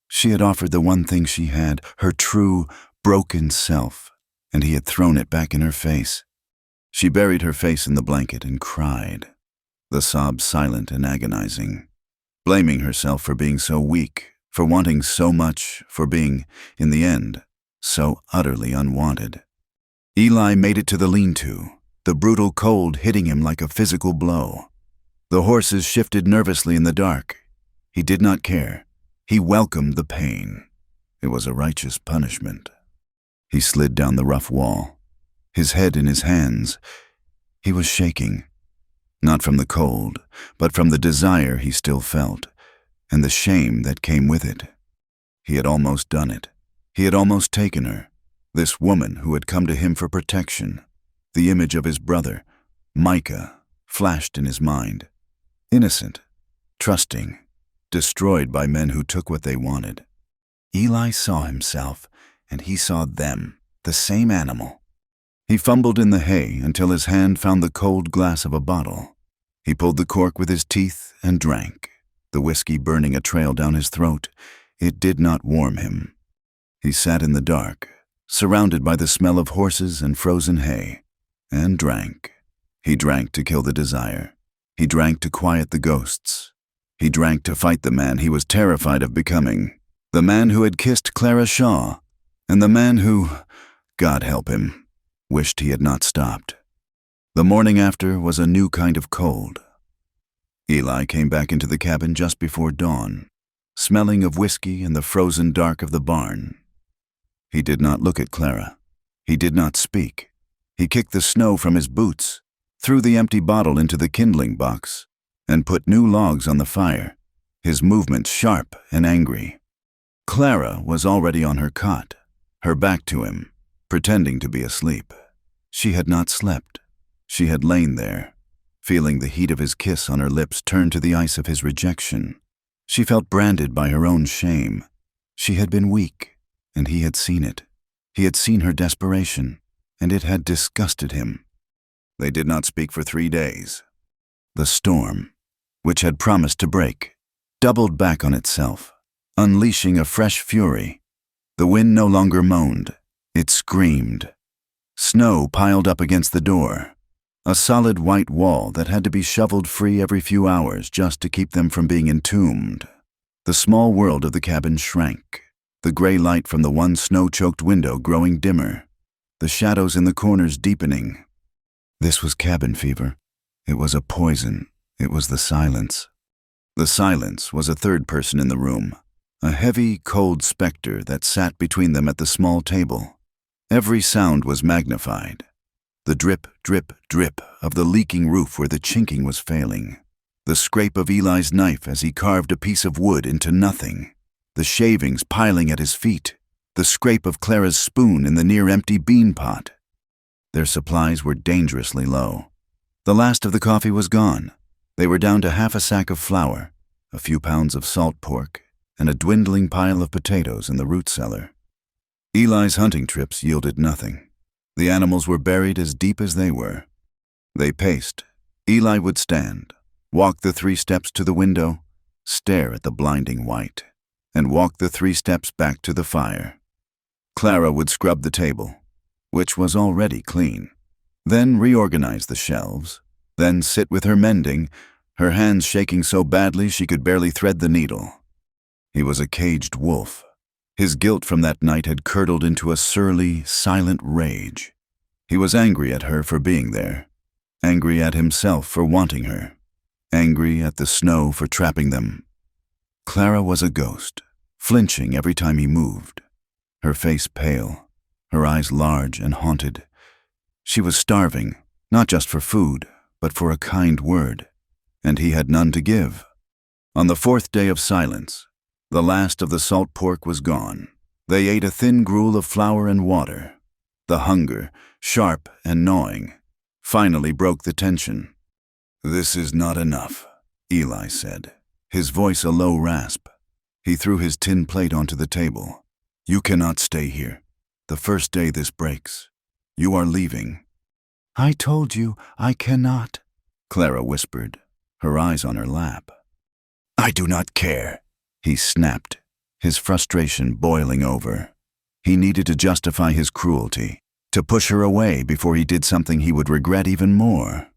She had offered the one thing she had, her true, broken self, and he had thrown it back in her face. She buried her face in the blanket and cried, the sobs silent and agonizing, blaming herself for being so weak, for wanting so much, for being, in the end, so utterly unwanted. Eli made it to the lean-to, the brutal cold hitting him like a physical blow. The horses shifted nervously in the dark. He did not care. He welcomed the pain. It was a righteous punishment. He slid down the rough wall, his head in his hands. He was shaking, not from the cold, but from the desire he still felt, and the shame that came with it. He had almost done it. He had almost taken her, this woman who had come to him for protection. The image of his brother, Micah, flashed in his mind. Innocent, trusting, destroyed by men who took what they wanted. Eli saw himself, and he saw them, the same animal. He fumbled in the hay until his hand found the cold glass of a bottle. He pulled the cork with his teeth and drank, the whiskey burning a trail down his throat. It did not warm him. He sat in the dark, surrounded by the smell of horses and frozen hay, and drank. He drank to kill the desire. He drank to quiet the ghosts. He drank to fight the man he was terrified of becoming, the man who had kissed Clara Shaw, and the man who, God help him, wished he had not stopped. The morning after was a new kind of cold. Eli came back into the cabin just before dawn, smelling of whiskey and the frozen dark of the barn. He did not look at Clara. He did not speak. He kicked the snow from his boots, threw the empty bottle into the kindling box, and put new logs on the fire, his movements sharp and angry. Clara was already on her cot, her back to him, pretending to be asleep. She had not slept. She had lain there, feeling the heat of his kiss on her lips turn to the ice of his rejection. She felt branded by her own shame. She had been weak, and he had seen it. He had seen her desperation, and it had disgusted him. They did not speak for 3 days. The storm, which had promised to break, doubled back on itself, unleashing a fresh fury. The wind no longer moaned. It screamed. Snow piled up against the door, a solid white wall that had to be shoveled free every few hours just to keep them from being entombed. The small world of the cabin shrank, the gray light from the one snow-choked window growing dimmer, the shadows in the corners deepening. This was cabin fever. It was a poison. It was the silence. The silence was a third person in the room, a heavy, cold specter that sat between them at the small table. Every sound was magnified. The drip, drip, drip of the leaking roof where the chinking was failing. The scrape of Eli's knife as he carved a piece of wood into nothing. The shavings piling at his feet. The scrape of Clara's spoon in the near-empty bean pot. Their supplies were dangerously low. The last of the coffee was gone. They were down to half a sack of flour, a few pounds of salt pork, and a dwindling pile of potatoes in the root cellar. Eli's hunting trips yielded nothing. The animals were buried as deep as they were. They paced. Eli would stand, walk the 3 steps to the window, stare at the blinding white, and walk the 3 steps back to the fire. Clara would scrub the table, which was already clean, then reorganize the shelves, then sit with her mending, her hands shaking so badly she could barely thread the needle. He was a caged wolf. His guilt from that night had curdled into a surly, silent rage. He was angry at her for being there, angry at himself for wanting her, angry at the snow for trapping them. Clara was a ghost, flinching every time he moved, her face pale, her eyes large and haunted. She was starving, not just for food, but for a kind word, and he had none to give. On the 4th day of silence, the last of the salt pork was gone. They ate a thin gruel of flour and water. The hunger, sharp and gnawing, finally broke the tension. "This is not enough," Eli said, his voice a low rasp. He threw his tin plate onto the table. "You cannot stay here. The first day this breaks. You are leaving." "I told you I cannot," Clara whispered, her eyes on her lap. "I do not care," he snapped, his frustration boiling over. He needed to justify his cruelty, to push her away before he did something he would regret even more.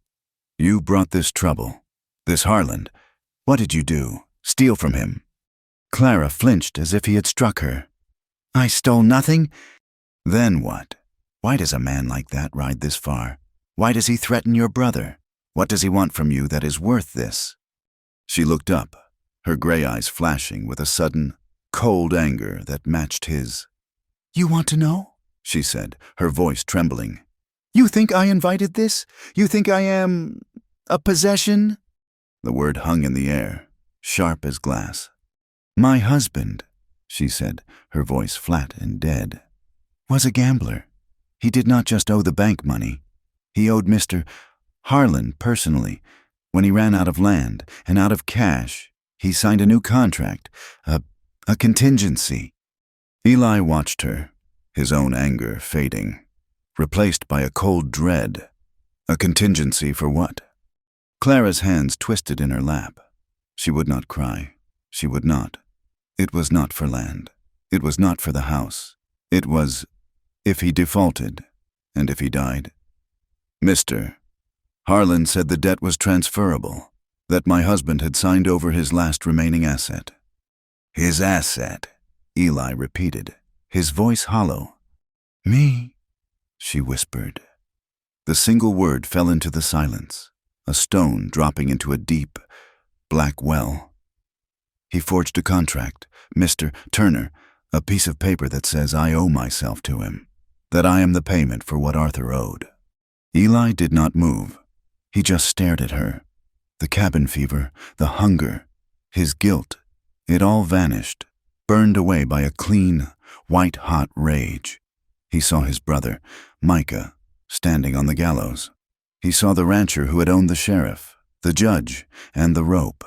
"You brought this trouble, this Harland. What did you do? Steal from him?" Clara flinched as if he had struck her. "I stole nothing." "Then what? Why does a man like that ride this far? Why does he threaten your brother? What does he want from you that is worth this?" She looked up, her gray eyes flashing with a sudden, cold anger that matched his. "You want to know?" she said, her voice trembling. "You think I invited this? You think I am a possession?" The word hung in the air, sharp as glass. "My husband," she said, her voice flat and dead, "was a gambler. He did not just owe the bank money. He owed Mr. Harland personally. When he ran out of land and out of cash, he signed a new contract, a contingency." Eli watched her, his own anger fading, replaced by a cold dread. A contingency for what? Clara's hands twisted in her lap. She would not cry. She would not. It was not for land. It was not for the house. It was, if he defaulted, and if he died. Mr. Harlan said the debt was transferable, that my husband had signed over his last remaining asset. His asset, Eli repeated, his voice hollow. Me? She whispered. The single word fell into the silence, a stone dropping into a deep, black well. He forged a contract, Mr. Turner, a piece of paper that says I owe myself to him, that I am the payment for what Arthur owed. Eli did not move. He just stared at her. The cabin fever, the hunger, his guilt, it all vanished, burned away by a clean, white-hot rage. He saw his brother, Micah, standing on the gallows. He saw the rancher who had owned the sheriff, the judge, and the rope.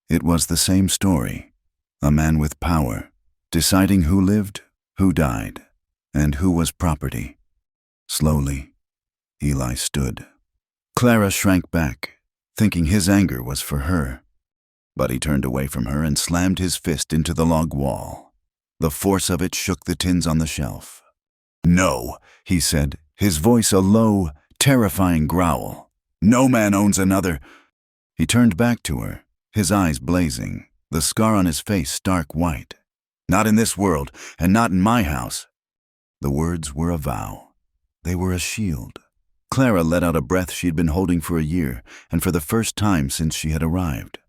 It was the same story. A man with power, deciding who lived, who died, and who was property. Slowly, Eli stood. Clara shrank back, thinking his anger was for her. But he turned away from her and slammed his fist into the log wall. The force of it shook the tins on the shelf. No, he said, his voice a low, terrifying growl. No man owns another. He turned back to her, his eyes blazing, the scar on his face stark white. Not in this world, and not in my house. The words were a vow. They were a shield. Clara let out a breath she'd been holding for a year, and for the first time since she had arrived.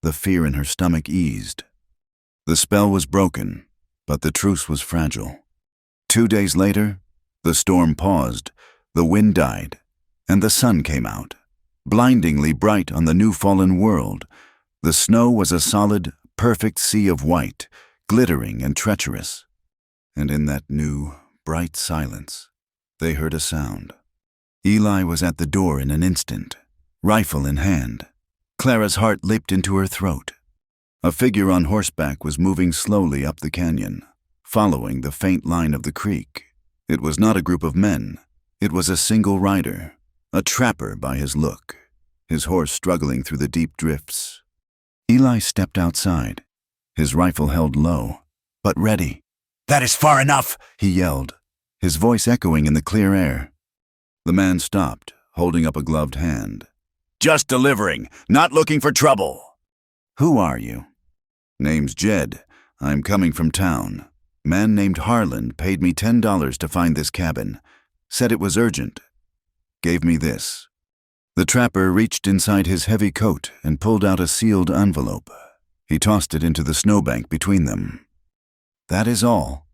The fear in her stomach eased. The spell was broken, but the truce was fragile. 2 days later, the storm paused, the wind died, and the sun came out, blindingly bright on the new fallen world. The snow was a solid, perfect sea of white, glittering and treacherous. And in that new, bright silence, they heard a sound. Eli was at the door in an instant, rifle in hand. Clara's heart leaped into her throat. A figure on horseback was moving slowly up the canyon, following the faint line of the creek. It was not a group of men. It was a single rider, a trapper by his look, his horse struggling through the deep drifts. Eli stepped outside, his rifle held low, but ready. That is far enough, he yelled, his voice echoing in the clear air. The man stopped, holding up a gloved hand. Just delivering, not looking for trouble. Who are you? Name's Jed. I'm coming from town. Man named Harlan paid me $10 to find this cabin. Said it was urgent. Gave me this. The trapper reached inside his heavy coat and pulled out a sealed envelope. He tossed it into the snowbank between them. That is all.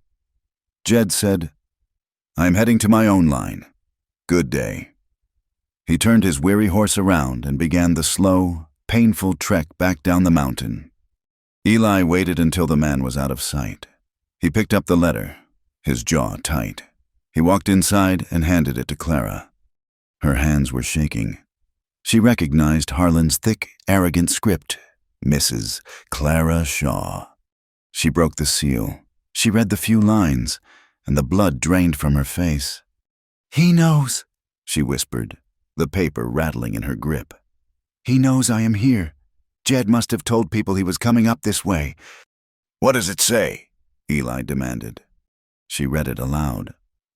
Jed said, I'm heading to my own line. Good day. He turned his weary horse around and began the slow, painful trek back down the mountain. Eli waited until the man was out of sight. He picked up the letter, his jaw tight. He walked inside and handed it to Clara. Her hands were shaking. She recognized Harlan's thick, arrogant script, Mrs. Clara Shaw. She broke the seal. She read the few lines, and the blood drained from her face. He knows, she whispered, the paper rattling in her grip. He knows I am here. Jed must have told people he was coming up this way. What does it say? Eli demanded. She read it aloud,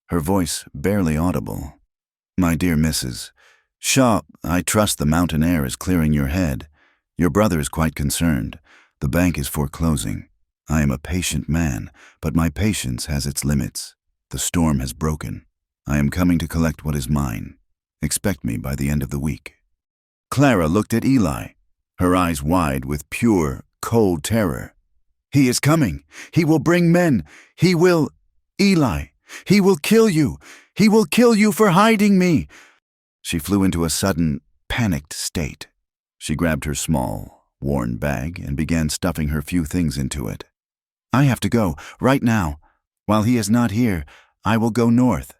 her voice barely audible. My dear Mrs. Shaw, I trust the mountain air is clearing your head. Your brother is quite concerned. The bank is foreclosing. I am a patient man, but my patience has its limits. The storm has broken. I am coming to collect what is mine. Expect me by the end of the week. Clara looked at Eli, her eyes wide with pure, cold terror. He is coming. He will bring men. He will... Eli, he will kill you. He will kill you for hiding me. She flew into a sudden, panicked state. She grabbed her small, worn bag and began stuffing her few things into it. I have to go, right now. While he is not here, I will go north.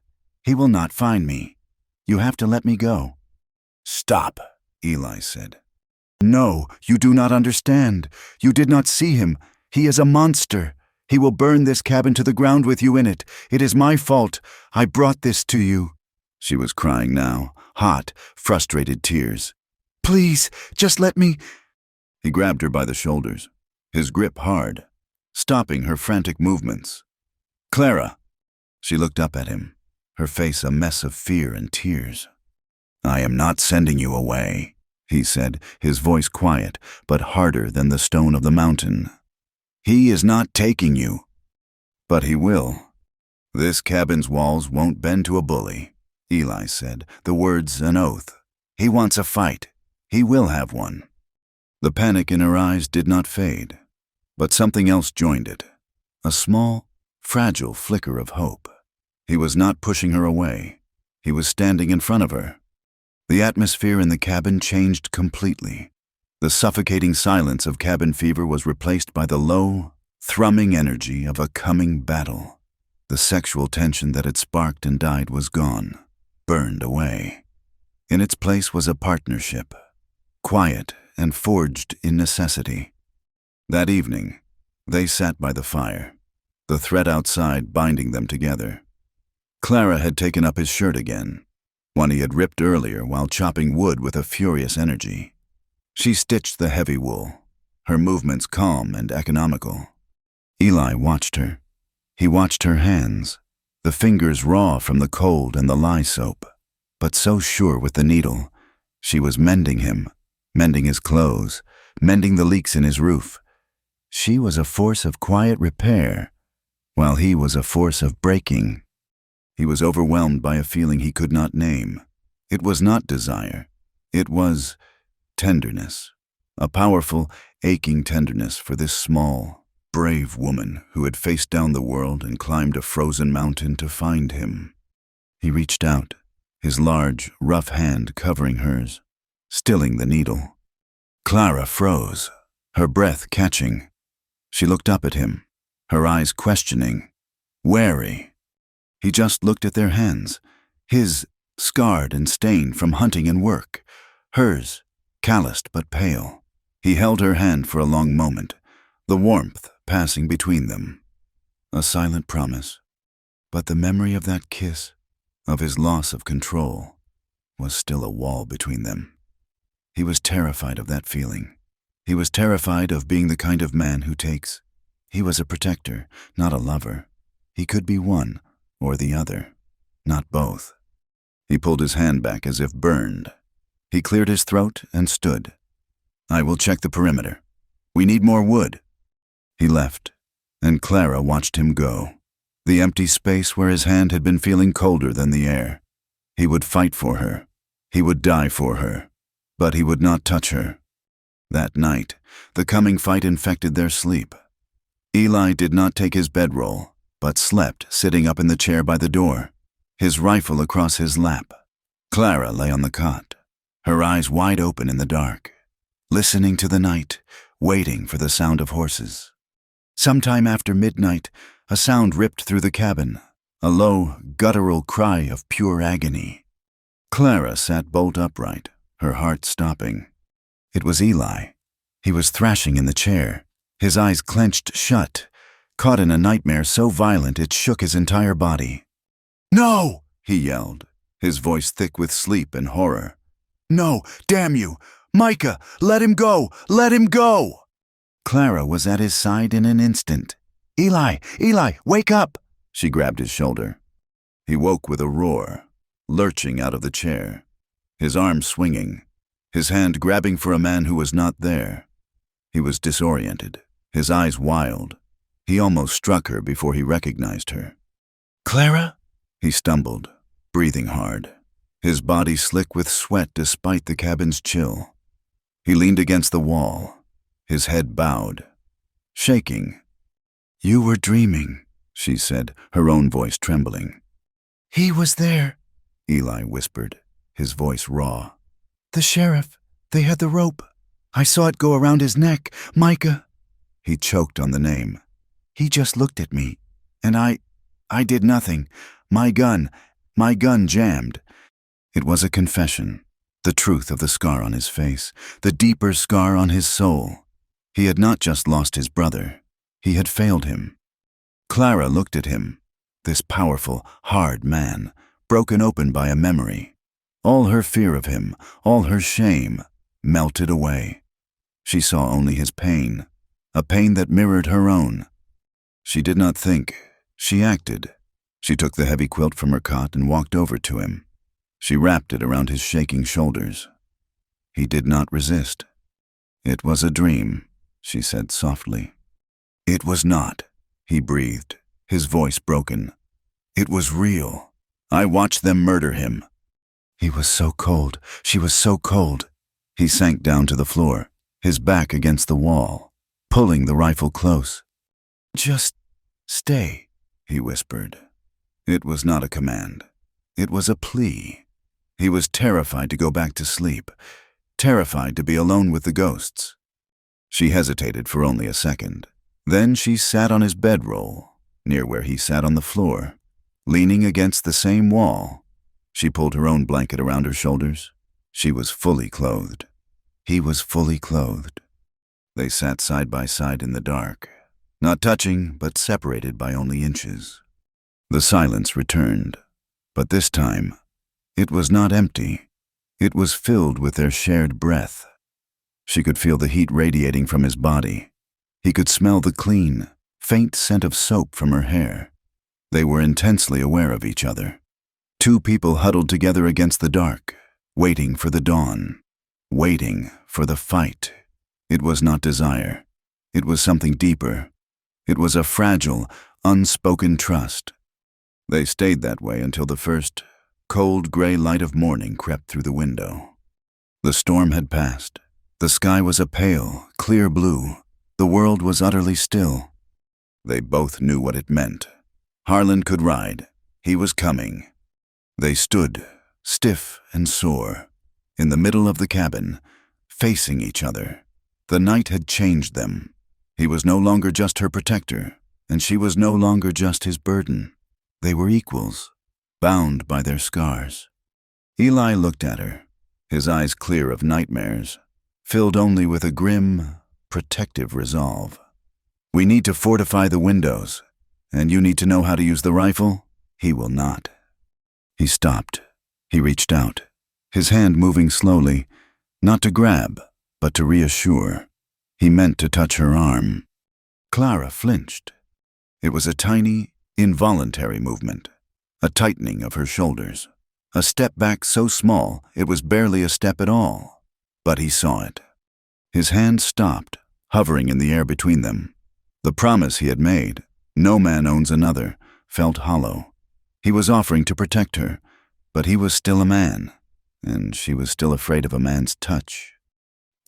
He will not find me. You have to let me go. Stop, Eli said. No, you do not understand. You did not see him. He is a monster. He will burn this cabin to the ground with you in it. It is my fault. I brought this to you. She was crying now, hot, frustrated tears. Please, just let me. He grabbed her by the shoulders, his grip hard, stopping her frantic movements. Clara! She looked up at him, her face a mess of fear and tears. I am not sending you away, he said, his voice quiet, but harder than the stone of the mountain. He is not taking you. But he will. This cabin's walls won't bend to a bully, Eli said, the words an oath. He wants a fight. He will have one. The panic in her eyes did not fade, but something else joined it, a small, fragile flicker of hope. He was not pushing her away. He was standing in front of her. The atmosphere in the cabin changed completely. The suffocating silence of cabin fever was replaced by the low, thrumming energy of a coming battle. The sexual tension that had sparked and died was gone, burned away. In its place was a partnership, quiet and forged in necessity. That evening, they sat by the fire, the thread outside binding them together. Clara had taken up his shirt again, one he had ripped earlier while chopping wood with a furious energy. She stitched the heavy wool, her movements calm and economical. Eli watched her. He watched her hands, the fingers raw from the cold and the lye soap, but so sure with the needle. She was mending him, mending his clothes, mending the leaks in his roof. She was a force of quiet repair, while he was a force of breaking. He was overwhelmed by a feeling he could not name. It was not desire. It was tenderness, a powerful, aching tenderness for this small, brave woman who had faced down the world and climbed a frozen mountain to find him. He reached out, his large, rough hand covering hers, stilling the needle. Clara froze, her breath catching. She looked up at him, her eyes questioning, wary. He just looked at their hands, his scarred and stained from hunting and work, hers calloused but pale. He held her hand for a long moment, the warmth passing between them. A silent promise, but the memory of that kiss, of his loss of control, was still a wall between them. He was terrified of that feeling. He was terrified of being the kind of man who takes. He was a protector, not a lover. He could be one or the other, not both. He pulled his hand back as if burned. He cleared his throat and stood. I will check the perimeter. We need more wood. He left, and Clara watched him go. The empty space where his hand had been feeling colder than the air. He would fight for her. He would die for her. But he would not touch her. That night, the coming fight infected their sleep. Eli did not take his bedroll, but slept sitting up in the chair by the door, his rifle across his lap. Clara lay on the cot, her eyes wide open in the dark, listening to the night, waiting for the sound of horses. Sometime after midnight, a sound ripped through the cabin, a low, guttural cry of pure agony. Clara sat bolt upright, her heart stopping. It was Eli. He was thrashing in the chair, his eyes clenched shut, caught in a nightmare so violent it shook his entire body. No! He yelled, his voice thick with sleep and horror. No, damn you! Micah, let him go! Let him go! Clara was at his side in an instant. Eli, wake up! She grabbed his shoulder. He woke with a roar, lurching out of the chair, his arm swinging, his hand grabbing for a man who was not there. He was disoriented, his eyes wild. He almost struck her before he recognized her. Clara? He stumbled, breathing hard, his body slick with sweat despite the cabin's chill. He leaned against the wall, his head bowed, shaking. You were dreaming, she said, her own voice trembling. He was there, Eli whispered, his voice raw. The sheriff, they had the rope. I saw it go around his neck. Micah. He choked on the name. He just looked at me, and I did nothing. My gun jammed. It was a confession, the truth of the scar on his face, the deeper scar on his soul. He had not just lost his brother. He had failed him. Clara looked at him, this powerful, hard man, broken open by a memory. All her fear of him, all her shame, melted away. She saw only his pain, a pain that mirrored her own. She did not think, she acted. She took the heavy quilt from her cot and walked over to him. She wrapped it around his shaking shoulders. He did not resist. "It was a dream," she said softly. "It was not," he breathed, his voice broken. "It was real. I watched them murder him." He was so cold. She was so cold. He sank down to the floor, his back against the wall, pulling the rifle close. "Just stay," he whispered. It was not a command. It was a plea. He was terrified to go back to sleep, terrified to be alone with the ghosts. She hesitated for only a second. Then she sat on his bedroll, near where he sat on the floor, leaning against the same wall. She pulled her own blanket around her shoulders. She was fully clothed. He was fully clothed. They sat side by side in the dark, not touching, but separated by only inches. The silence returned, but this time, it was not empty. It was filled with their shared breath. She could feel the heat radiating from his body. He could smell the clean, faint scent of soap from her hair. They were intensely aware of each other. Two people huddled together against the dark, waiting for the dawn, waiting for the fight. It was not desire. It was something deeper. It was a fragile, unspoken trust. They stayed that way until the first cold gray light of morning crept through the window. The storm had passed. The sky was a pale, clear blue. The world was utterly still. They both knew what it meant. Harlan could ride. He was coming. They stood, stiff and sore, in the middle of the cabin, facing each other. The night had changed them. He was no longer just her protector, and she was no longer just his burden. They were equals, bound by their scars. Eli looked at her, his eyes clear of nightmares, filled only with a grim, protective resolve. "We need to fortify the windows, and you need to know how to use the rifle. He will not." He stopped. He reached out, his hand moving slowly, not to grab, but to reassure. He meant to touch her arm. Clara flinched. It was a tiny, involuntary movement, a tightening of her shoulders, a step back so small it was barely a step at all. But he saw it. His hand stopped, hovering in the air between them. The promise he had made, "No man owns another," felt hollow. He was offering to protect her, but he was still a man, and she was still afraid of a man's touch.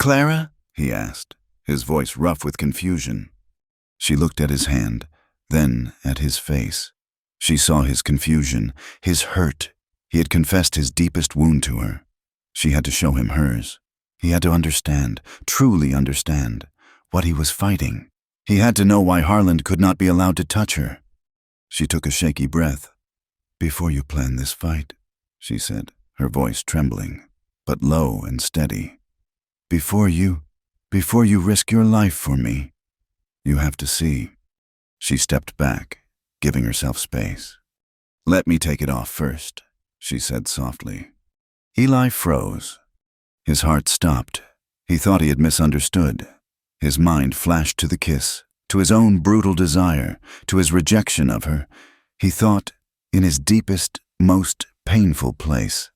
"Clara?" he asked, his voice rough with confusion. She looked at his hand, then at his face. She saw his confusion, his hurt. He had confessed his deepest wound to her. She had to show him hers. He had to understand, truly understand, what he was fighting. He had to know why Harlan could not be allowed to touch her. She took a shaky breath. "Before you plan this fight," she said, her voice trembling, but low and steady. Before you risk your life for me, you have to see." She stepped back, giving herself space. "Let me take it off first," she said softly. Eli froze. His heart stopped. He thought he had misunderstood. His mind flashed to the kiss, to his own brutal desire, to his rejection of her. He thought, in his deepest, most painful place,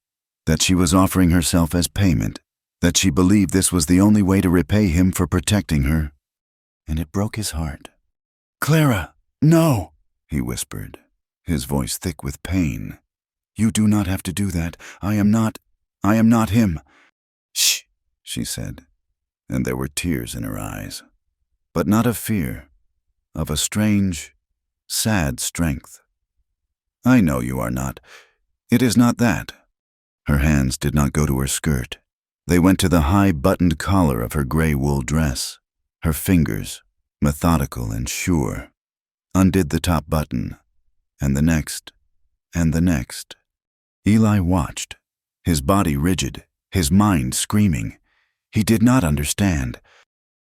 that she was offering herself as payment, that she believed this was the only way to repay him for protecting her. And it broke his heart. "Clara, no," he whispered, his voice thick with pain. "You do not have to do that. I am not him." "Shh," she said, and there were tears in her eyes, but not of fear, of a strange, sad strength. "I know you are not. It is not that." Her hands did not go to her skirt. They went to the high buttoned collar of her gray wool dress. Her fingers, methodical and sure, undid the top button, and the next, and the next. Eli watched, his body rigid, his mind screaming. He did not understand.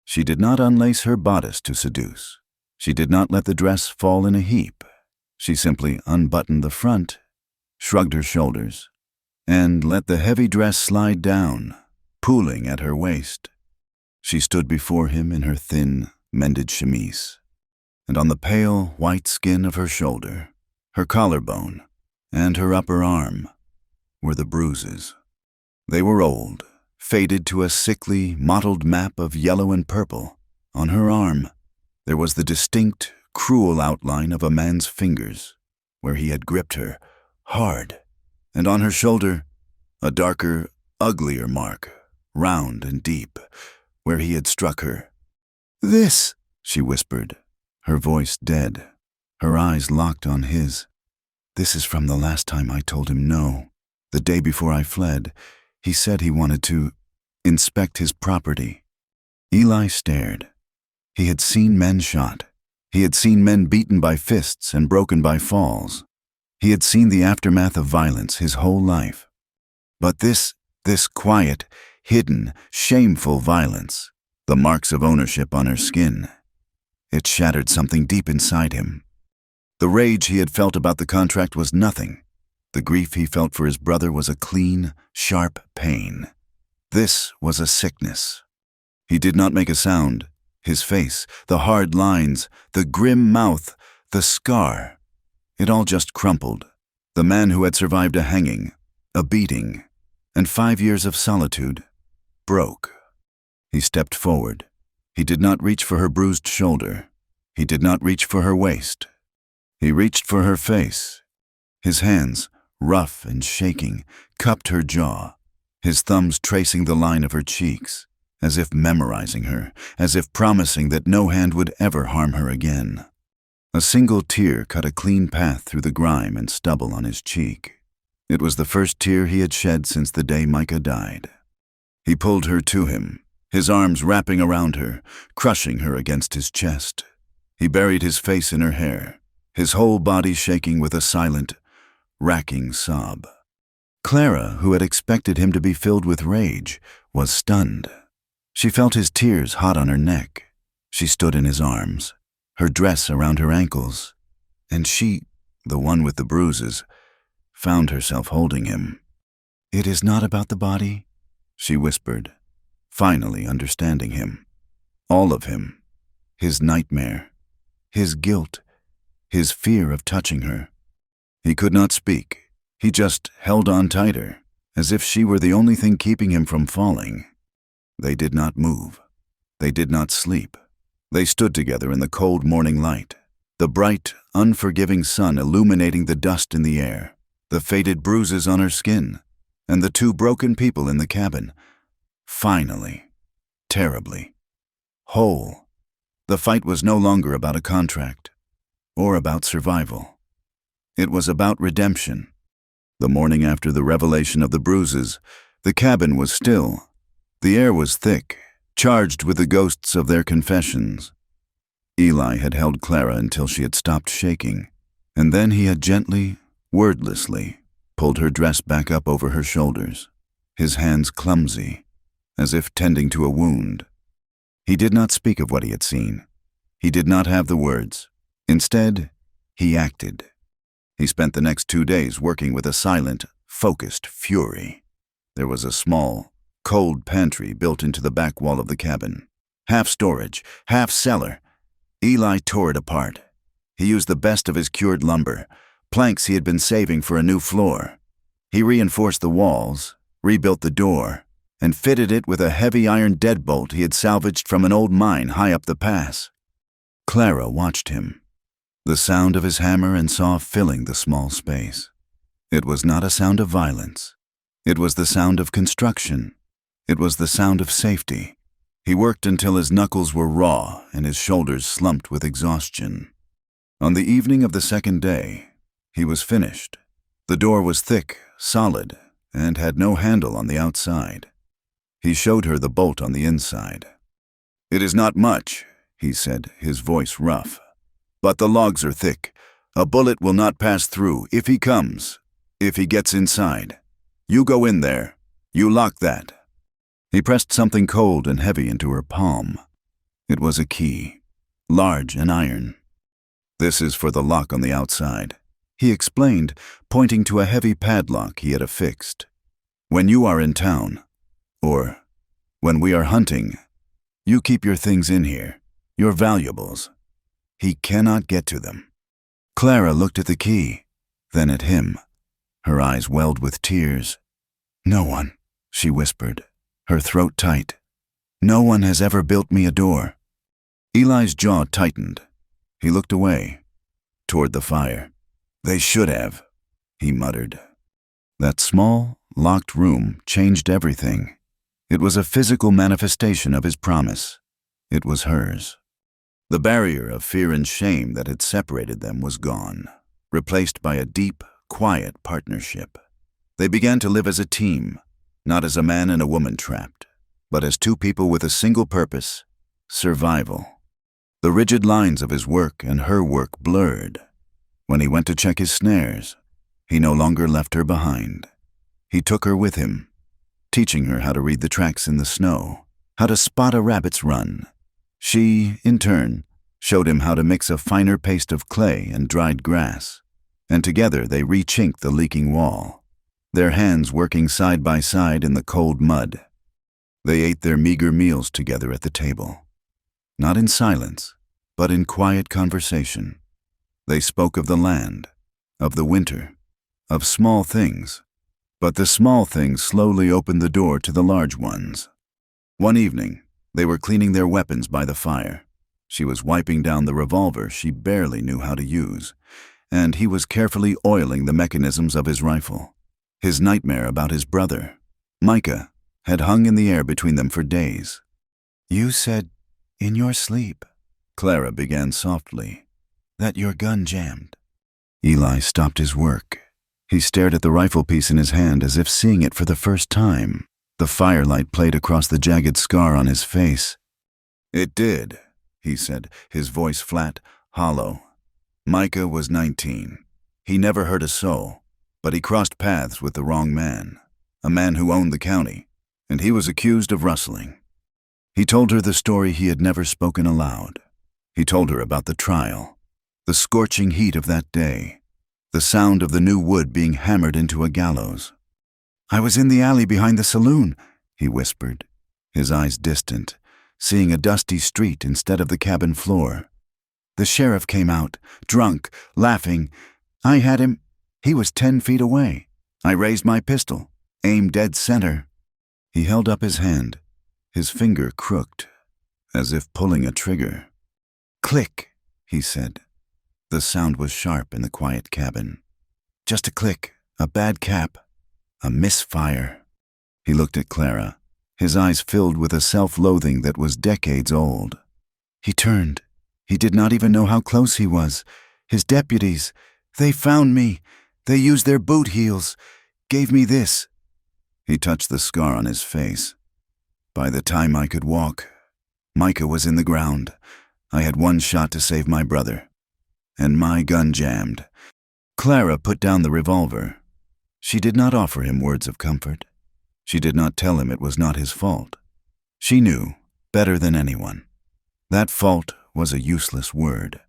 She did not unlace her bodice to seduce. She did not let the dress fall in a heap. She simply unbuttoned the front, shrugged her shoulders, and let the heavy dress slide down, pooling at her waist. She stood before him in her thin, mended chemise, and on the pale, white skin of her shoulder, her collarbone, and her upper arm were the bruises. They were old, faded to a sickly, mottled map of yellow and purple. On her arm, there was the distinct, cruel outline of a man's fingers, where he had gripped her, hard, and on her shoulder, a darker, uglier mark, round and deep, where he had struck her. "This," she whispered, her voice dead, her eyes locked on his. "This is from the last time I told him no. The day before I fled, he said he wanted to inspect his property." Eli stared. He had seen men shot. He had seen men beaten by fists and broken by falls. He had seen the aftermath of violence his whole life. But this quiet, hidden, shameful violence, the marks of ownership on her skin, it shattered something deep inside him. The rage he had felt about the contract was nothing. The grief he felt for his brother was a clean, sharp pain. This was a sickness. He did not make a sound. His face, the hard lines, the grim mouth, the scar, it all just crumpled. The man who had survived a hanging, a beating, and 5 years of solitude broke. He stepped forward. He did not reach for her bruised shoulder. He did not reach for her waist. He reached for her face. His hands, rough and shaking, cupped her jaw, his thumbs tracing the line of her cheeks, as if memorizing her, as if promising that no hand would ever harm her again. A single tear cut a clean path through the grime and stubble on his cheek. It was the first tear he had shed since the day Micah died. He pulled her to him, his arms wrapping around her, crushing her against his chest. He buried his face in her hair, his whole body shaking with a silent, racking sob. Clara, who had expected him to be filled with rage, was stunned. She felt his tears hot on her neck. She stood in his arms, her dress around her ankles, and she, the one with the bruises, found herself holding him. "It is not about the body," she whispered, finally understanding him. All of him. His nightmare, his guilt, his fear of touching her. He could not speak. He just held on tighter, as if she were the only thing keeping him from falling. They did not move. They did not sleep. They stood together in the cold morning light, the bright, unforgiving sun illuminating the dust in the air, the faded bruises on her skin, and the 2 broken people in the cabin. Finally, terribly, whole. The fight was no longer about a contract, or about survival. It was about redemption. The morning after the revelation of the bruises, the cabin was still. The air was thick, charged with the ghosts of their confessions. Eli had held Clara until she had stopped shaking, and then he had gently, wordlessly, pulled her dress back up over her shoulders, his hands clumsy, as if tending to a wound. He did not speak of what he had seen. He did not have the words. Instead, he acted. He spent the next 2 days working with a silent, focused fury. There was a small, cold pantry built into the back wall of the cabin. Half storage, half cellar. Eli tore it apart. He used the best of his cured lumber, planks he had been saving for a new floor. He reinforced the walls, rebuilt the door, and fitted it with a heavy iron deadbolt he had salvaged from an old mine high up the pass. Clara watched him, the sound of his hammer and saw filling the small space. It was not a sound of violence. It was the sound of construction. It was the sound of safety. He worked until his knuckles were raw and his shoulders slumped with exhaustion. On the evening of the second day, he was finished. The door was thick, solid, and had no handle on the outside. He showed her the bolt on the inside. "It is not much," he said, his voice rough. "But the logs are thick. A bullet will not pass through if he comes, if he gets inside. You go in there. You lock that." He pressed something cold and heavy into her palm. It was a key, large and iron. "This is for the lock on the outside," he explained, pointing to a heavy padlock he had affixed. "When you are in town, or When we are hunting, you keep your things in here, your valuables. He cannot get to them." Clara looked at the key, then at him. Her eyes welled with tears. "No one," she whispered, her throat tight. "No one has ever built me a door." Eli's jaw tightened. He looked away, toward the fire. "They should have," he muttered. That small, locked room changed everything. It was a physical manifestation of his promise. It was hers. The barrier of fear and shame that had separated them was gone, replaced by a deep, quiet partnership. They began to live as a team, not as a man and a woman trapped, but as two people with a single purpose: survival. The rigid lines of his work and her work blurred. When he went to check his snares, he no longer left her behind. He took her with him, teaching her how to read the tracks in the snow, how to spot a rabbit's run. She, in turn, showed him how to mix a finer paste of clay and dried grass, and together they re-chinked the leaking wall, their hands working side by side in the cold mud. They ate their meager meals together at the table, not in silence, but in quiet conversation. They spoke of the land, of the winter, of small things, but the small things slowly opened the door to the large ones. One evening, they were cleaning their weapons by the fire. She was wiping down the revolver she barely knew how to use, and he was carefully oiling the mechanisms of his rifle. His nightmare about his brother, Micah, had hung in the air between them for days. "You said, in your sleep," Clara began softly, "that your gun jammed." Eli stopped his work. He stared at the rifle piece in his hand as if seeing it for the first time. The firelight played across the jagged scar on his face. "It did," he said, his voice flat, hollow. Micah was 19. He never hurt a soul, but he crossed paths with the wrong man, a man who owned the county, and he was accused of rustling. He told her the story he had never spoken aloud. He told her about the trial, the scorching heat of that day, the sound of the new wood being hammered into a gallows. "I was in the alley behind the saloon," he whispered, his eyes distant, seeing a dusty street instead of the cabin floor. "The sheriff came out, drunk, laughing. I had him. He was 10 feet away. I raised my pistol, aimed dead center." He held up his hand, his finger crooked, as if pulling a trigger. "Click," he said. The sound was sharp in the quiet cabin. Just a click, a bad cap, a misfire. He looked at Clara, his eyes filled with a self-loathing that was decades old. He turned. He did not even know how close he was. His deputies, they found me. They used their boot heels, gave me this. He touched the scar on his face. By the time I could walk, Micah was in the ground. I had one shot to save my brother, and my gun jammed. Clara put down the revolver. She did not offer him words of comfort. She did not tell him it was not his fault. She knew, better than anyone, that fault was a useless word.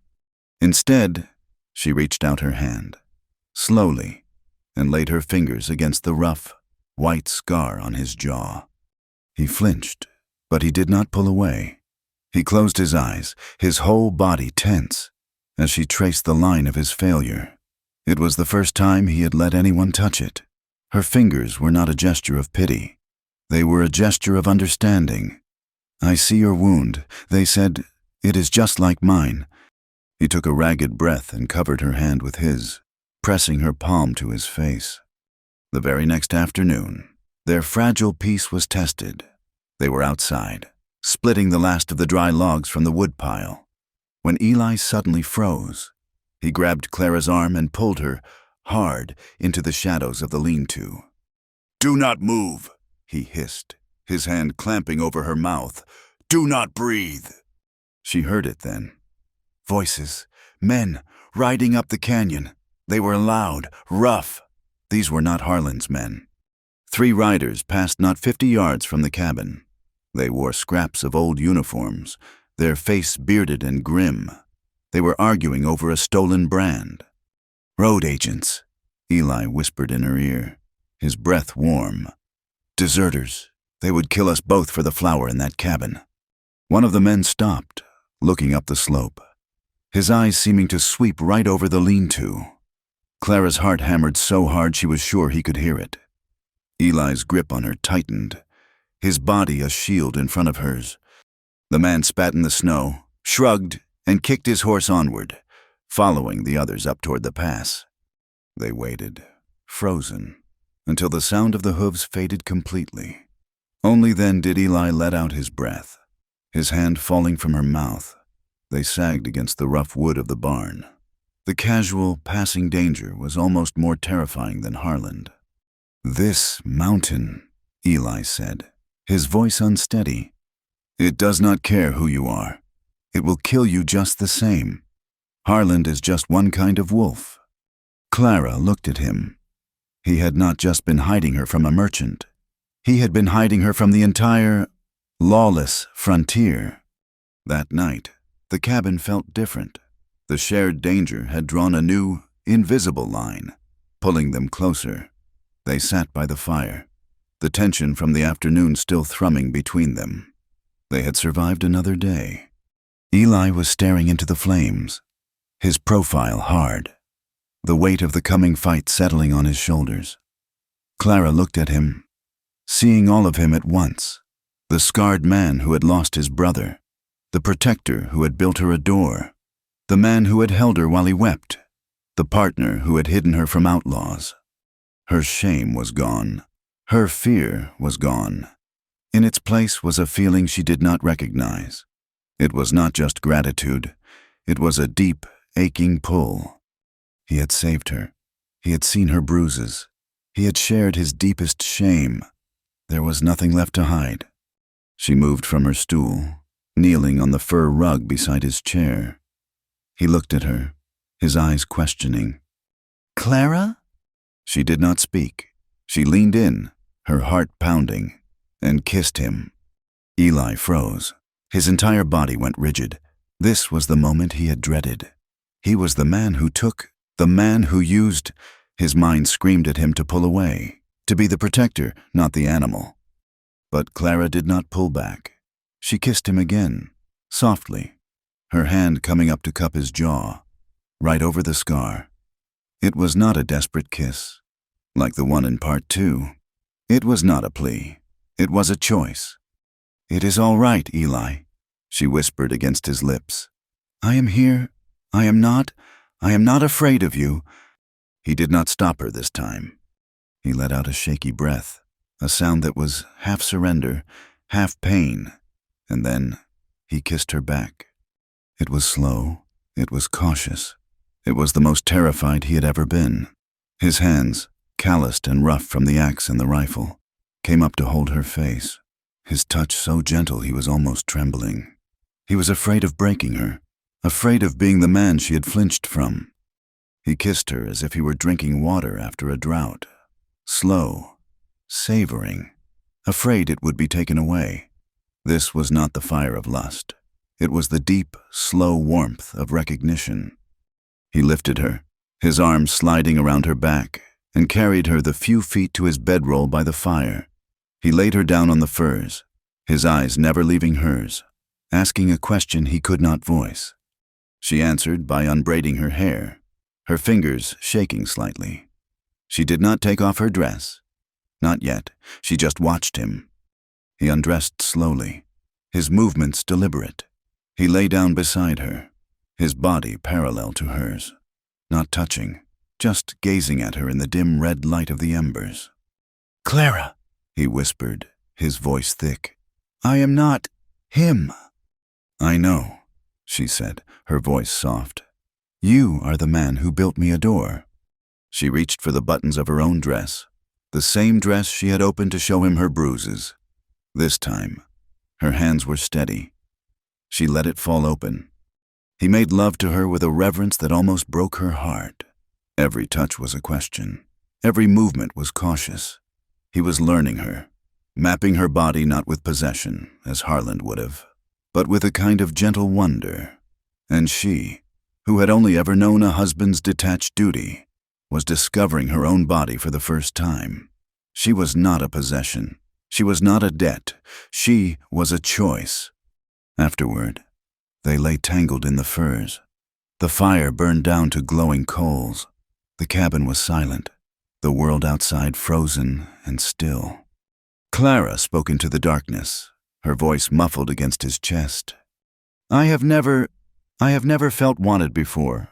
Instead, she reached out her hand, slowly, and laid her fingers against the rough, white scar on his jaw. He flinched, but he did not pull away. He closed his eyes, his whole body tense, as she traced the line of his failure. It was the first time he had let anyone touch it. Her fingers were not a gesture of pity. They were a gesture of understanding. "I see your wound," they said. "It is just like mine." He took a ragged breath and covered her hand with his, pressing her palm to his face. The very next afternoon, their fragile peace was tested. They were outside, splitting the last of the dry logs from the woodpile, when Eli suddenly froze. He grabbed Clara's arm and pulled her, hard, into the shadows of the lean-to. "Do not move," he hissed, his hand clamping over her mouth. "Do not breathe." She heard it then. Voices, men, riding up the canyon. They were loud, rough. These were not Harlan's men. 3 riders passed not 50 yards from the cabin. They wore scraps of old uniforms, their face bearded and grim. They were arguing over a stolen brand. "Road agents," Eli whispered in her ear, his breath warm. "Deserters," They would kill us both for the flour in that cabin. One of the men stopped, looking up the slope, his eyes seeming to sweep right over the lean-to. Clara's heart hammered so hard she was sure he could hear it. Eli's grip on her tightened, his body a shield in front of hers. The man spat in the snow, shrugged, and kicked his horse onward, following the others up toward the pass. They waited, frozen, until the sound of the hooves faded completely. Only then did Eli let out his breath, his hand falling from her mouth. They sagged against the rough wood of the barn. The casual, passing danger was almost more terrifying than Harland. "This mountain," Eli said, his voice unsteady. "It does not care who you are. It will kill you just the same. Harland is just one kind of wolf." Clara looked at him. He had not just been hiding her from a merchant. He had been hiding her from the entire, lawless frontier. That night, the cabin felt different. The shared danger had drawn a new, invisible line, pulling them closer. They sat by the fire, the tension from the afternoon still thrumming between them. They had survived another day. Eli was staring into the flames, his profile hard, the weight of the coming fight settling on his shoulders. Clara looked at him, seeing all of him at once, the scarred man who had lost his brother, the protector who had built her a door, the man who had held her while he wept, the partner who had hidden her from outlaws. Her shame was gone. Her fear was gone. In its place was a feeling she did not recognize. It was not just gratitude. It was a deep, aching pull. He had saved her. He had seen her bruises. He had shared his deepest shame. There was nothing left to hide. She moved from her stool, kneeling on the fur rug beside his chair. He looked at her, his eyes questioning. "Clara?" She did not speak. She leaned in, her heart pounding, and kissed him. Eli froze. His entire body went rigid. This was the moment he had dreaded. He was the man who took, the man who used. His mind screamed at him to pull away, to be the protector, not the animal. But Clara did not pull back. She kissed him again, softly, her hand coming up to cup his jaw, right over the scar. It was not a desperate kiss, like the one in part 2. It was not a plea. It was a choice. "It is all right, Eli," she whispered against his lips. "I am here. I am not afraid of you." He did not stop her this time. He let out a shaky breath, a sound that was half surrender, half pain, and then he kissed her back. It was slow. It was cautious. It was the most terrified he had ever been. His hands, calloused and rough from the axe and the rifle, came up to hold her face, his touch so gentle he was almost trembling. He was afraid of breaking her, afraid of being the man she had flinched from. He kissed her as if he were drinking water after a drought, slow, savoring, afraid it would be taken away. This was not the fire of lust. It was the deep, slow warmth of recognition. He lifted her, his arms sliding around her back, and carried her the few feet to his bedroll by the fire. He laid her down on the furs, his eyes never leaving hers, asking a question he could not voice. She answered by unbraiding her hair, her fingers shaking slightly. She did not take off her dress. Not yet. She just watched him. He undressed slowly, his movements deliberate. He lay down beside her, his body parallel to hers, not touching, just gazing at her in the dim red light of the embers. "Clara," he whispered, his voice thick. "I am not him." "I know," she said, her voice soft. "You are the man who built me a door." She reached for the buttons of her own dress, the same dress she had opened to show him her bruises. This time, her hands were steady. She let it fall open. He made love to her with a reverence that almost broke her heart. Every touch was a question. Every movement was cautious. He was learning her, mapping her body not with possession, as Harland would have, but with a kind of gentle wonder. And she, who had only ever known a husband's detached duty, was discovering her own body for the first time. She was not a possession. She was not a debt. She was a choice. Afterward, they lay tangled in the furs. The fire burned down to glowing coals. The cabin was silent, the world outside frozen and still. Clara spoke into the darkness, her voice muffled against his chest. I have never felt wanted before."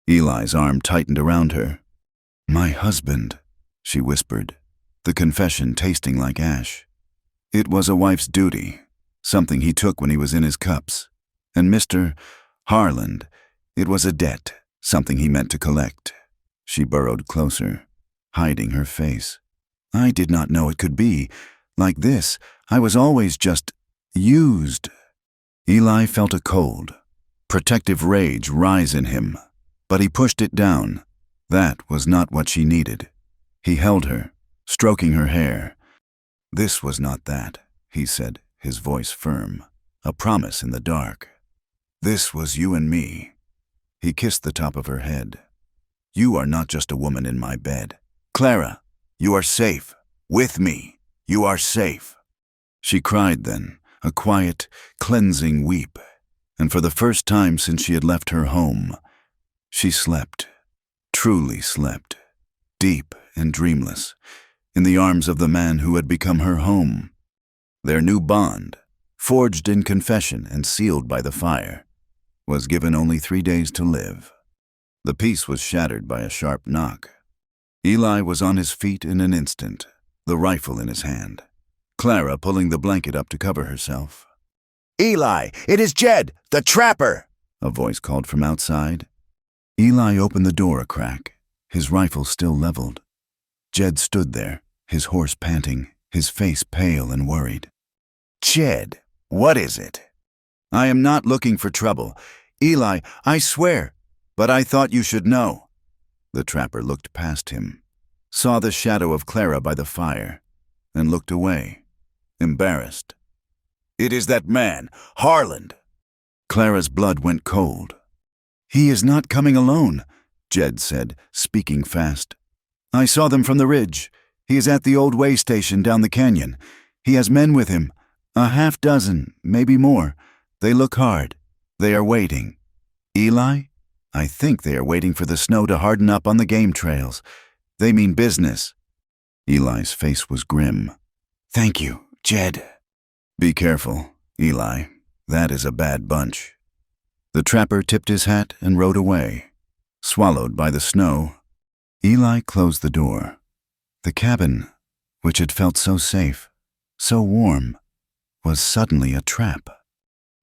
Eli's arm tightened around her. "My husband," she whispered, the confession tasting like ash. It was a wife's duty, something he took when he was in his cups. And Mr. Harland, it was a debt, something he meant to collect. She burrowed closer, hiding her face. "I did not know it could be like this. I was always just used." Eli felt a cold, protective rage rise in him, but he pushed it down. That was not what she needed. He held her, stroking her hair. "This was not that," he said, his voice firm, a promise in the dark. "This was you and me." He kissed the top of her head. "You are not just a woman in my bed. Clara, you are safe. With me, you are safe." She cried then, a quiet, cleansing weep, and for the first time since she had left her home, she slept, truly slept, deep and dreamless, in the arms of the man who had become her home. Their new bond, forged in confession and sealed by the fire, was given only 3 days to live. The peace was shattered by a sharp knock. Eli was on his feet in an instant, the rifle in his hand. Clara pulling the blanket up to cover herself. "Eli, it is Jed, the trapper!" a voice called from outside. Eli opened the door a crack, his rifle still leveled. Jed stood there, his horse panting, his face pale and worried. "Jed, what is it?" "I am not looking for trouble. Eli, I swear, but I thought you should know." The trapper looked past him, saw the shadow of Clara by the fire, and looked away, embarrassed. "It is that man, Harland." Clara's blood went cold. "He is not coming alone," Jed said, speaking fast. "I saw them from the ridge. He is at the old way station down the canyon. He has men with him, a half-dozen, maybe more. They look hard. They are waiting." "Eli? I think they are waiting for the snow to harden up on the game trails. They mean business." Eli's face was grim. "Thank you, Jed." "Be careful, Eli. That is a bad bunch." The trapper tipped his hat and rode away, swallowed by the snow. Eli closed the door. The cabin, which had felt so safe, so warm, was suddenly a trap.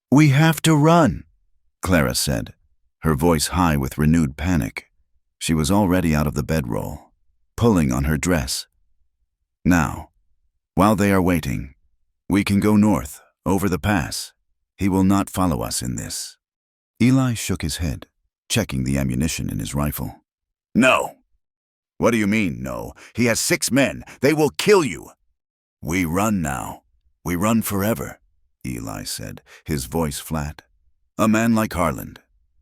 "We have to run," Clara said, her voice high with renewed panic. She was already out of the bedroll, pulling on her dress. "Now, while they are waiting, we can go north, over the pass. He will not follow us in this." Eli shook his head, checking the ammunition in his rifle. "No." "What do you mean, no? He has 6 men. They will kill you." "We run now. We run forever," Eli said, his voice flat. "A man like Harland.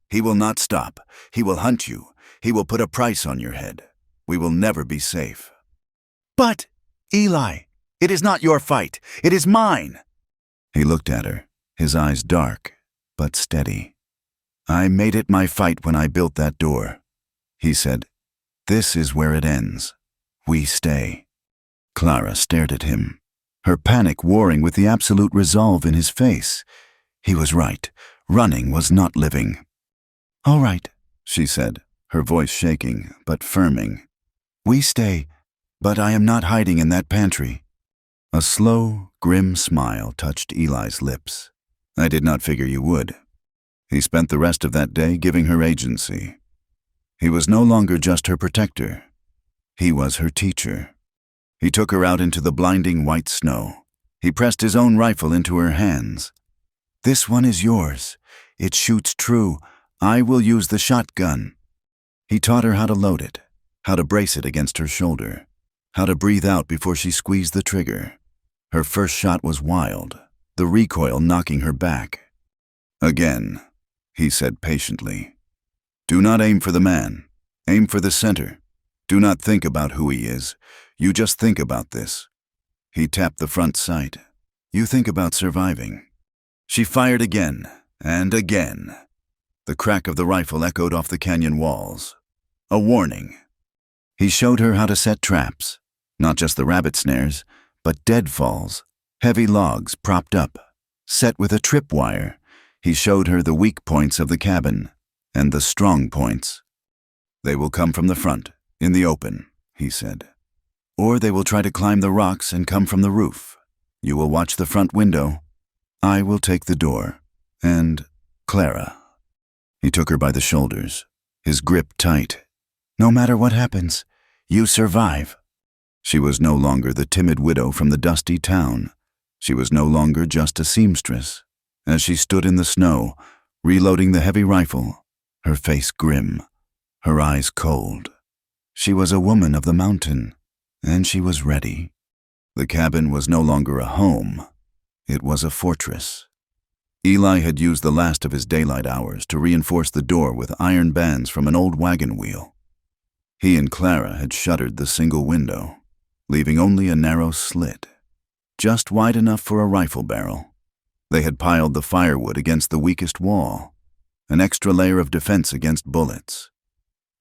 He will not stop. He will hunt you. He will put a price on your head. We will never be safe." "But, Eli, it is not your fight. It is mine." He looked at her, his eyes dark, but steady. "I made it my fight when I built that door," he said. "This is where it ends. We stay." Clara stared at him, her panic warring with the absolute resolve in his face. He was right. Running was not living. "All right," she said, her voice shaking, but firming. "We stay, but I am not hiding in that pantry." A slow, grim smile touched Eli's lips. "I did not figure you would." He spent the rest of that day giving her agency. He was no longer just her protector. He was her teacher. He took her out into the blinding white snow. He pressed his own rifle into her hands. "This one is yours. It shoots true. I will use the shotgun." He taught her how to load it, how to brace it against her shoulder, how to breathe out before she squeezed the trigger. Her first shot was wild, the recoil knocking her back. "Again," he said patiently. "Do not aim for the man. Aim for the center. Do not think about who he is. You just think about this." He tapped the front sight. You think about surviving. She fired again, and again. The crack of the rifle echoed off the canyon walls. A warning. He showed her how to set traps, not just the rabbit snares, but deadfalls, heavy logs propped up, set with a tripwire. He showed her the weak points of the cabin, and the strong points. They will come from the front, in the open, he said. Or they will try to climb the rocks and come from the roof. You will watch the front window. I will take the door. And Clara. He took her by the shoulders, his grip tight. No matter what happens, you survive. She was no longer the timid widow from the dusty town. She was no longer just a seamstress. As she stood in the snow, reloading the heavy rifle, her face grim, her eyes cold. She was a woman of the mountain, and she was ready. The cabin was no longer a home. It was a fortress. Eli had used the last of his daylight hours to reinforce the door with iron bands from an old wagon wheel. He and Clara had shuttered the single window, leaving only a narrow slit, just wide enough for a rifle barrel. They had piled the firewood against the weakest wall, an extra layer of defense against bullets.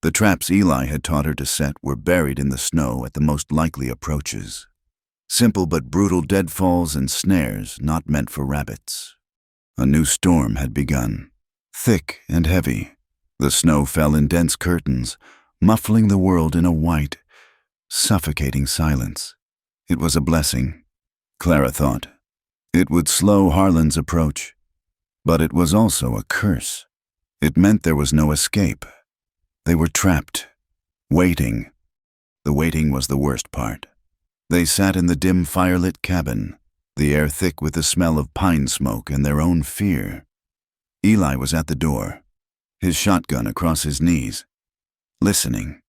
The traps Eli had taught her to set were buried in the snow at the most likely approaches. Simple but brutal deadfalls and snares not meant for rabbits. A new storm had begun, thick and heavy. The snow fell in dense curtains, muffling the world in a white, suffocating silence. It was a blessing, Clara thought. It would slow Harlan's approach, but it was also a curse. It meant there was no escape. They were trapped, waiting. The waiting was the worst part. They sat in the dim firelit cabin, the air thick with the smell of pine smoke and their own fear. Eli was at the door, his shotgun across his knees, listening.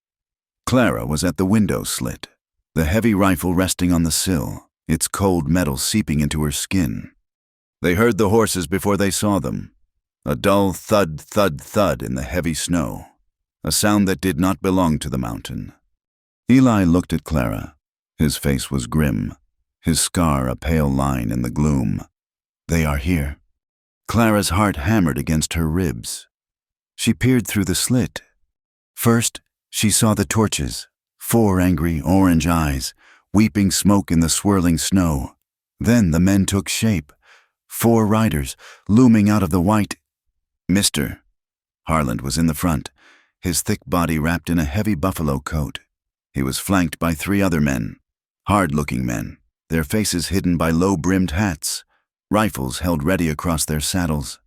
Clara was at the window slit, the heavy rifle resting on the sill, its cold metal seeping into her skin. They heard the horses before they saw them, a dull thud, thud, thud in the heavy snow, a sound that did not belong to the mountain. Eli looked at Clara. His face was grim, his scar a pale line in the gloom. They are here. Clara's heart hammered against her ribs. She peered through the slit. First, she saw the torches, 4 angry orange eyes, weeping smoke in the swirling snow. Then the men took shape, 4 riders, looming out of the white. Mr. Harlan was in the front, his thick body wrapped in a heavy buffalo coat. He was flanked by 3 other men, hard-looking men, their faces hidden by low-brimmed hats, rifles held ready across their saddles.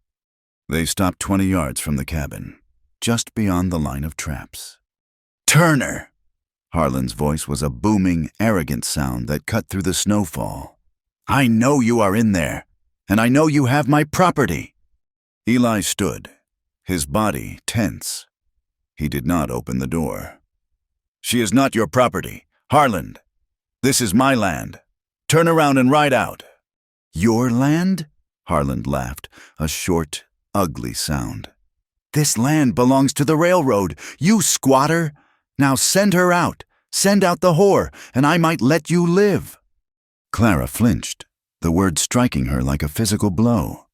They stopped 20 yards from the cabin, just beyond the line of traps. Turner! Harlan's voice was a booming, arrogant sound that cut through the snowfall. I know you are in there, and I know you have my property. Eli stood, his body tense. He did not open the door. She is not your property, Harlan. This is my land. Turn around and ride out. Your land? Harlan laughed, a short, ugly sound. This land belongs to the railroad, you squatter. Now send her out. Send out the whore, and I might let you live. Clara flinched, the word striking her like a physical blow.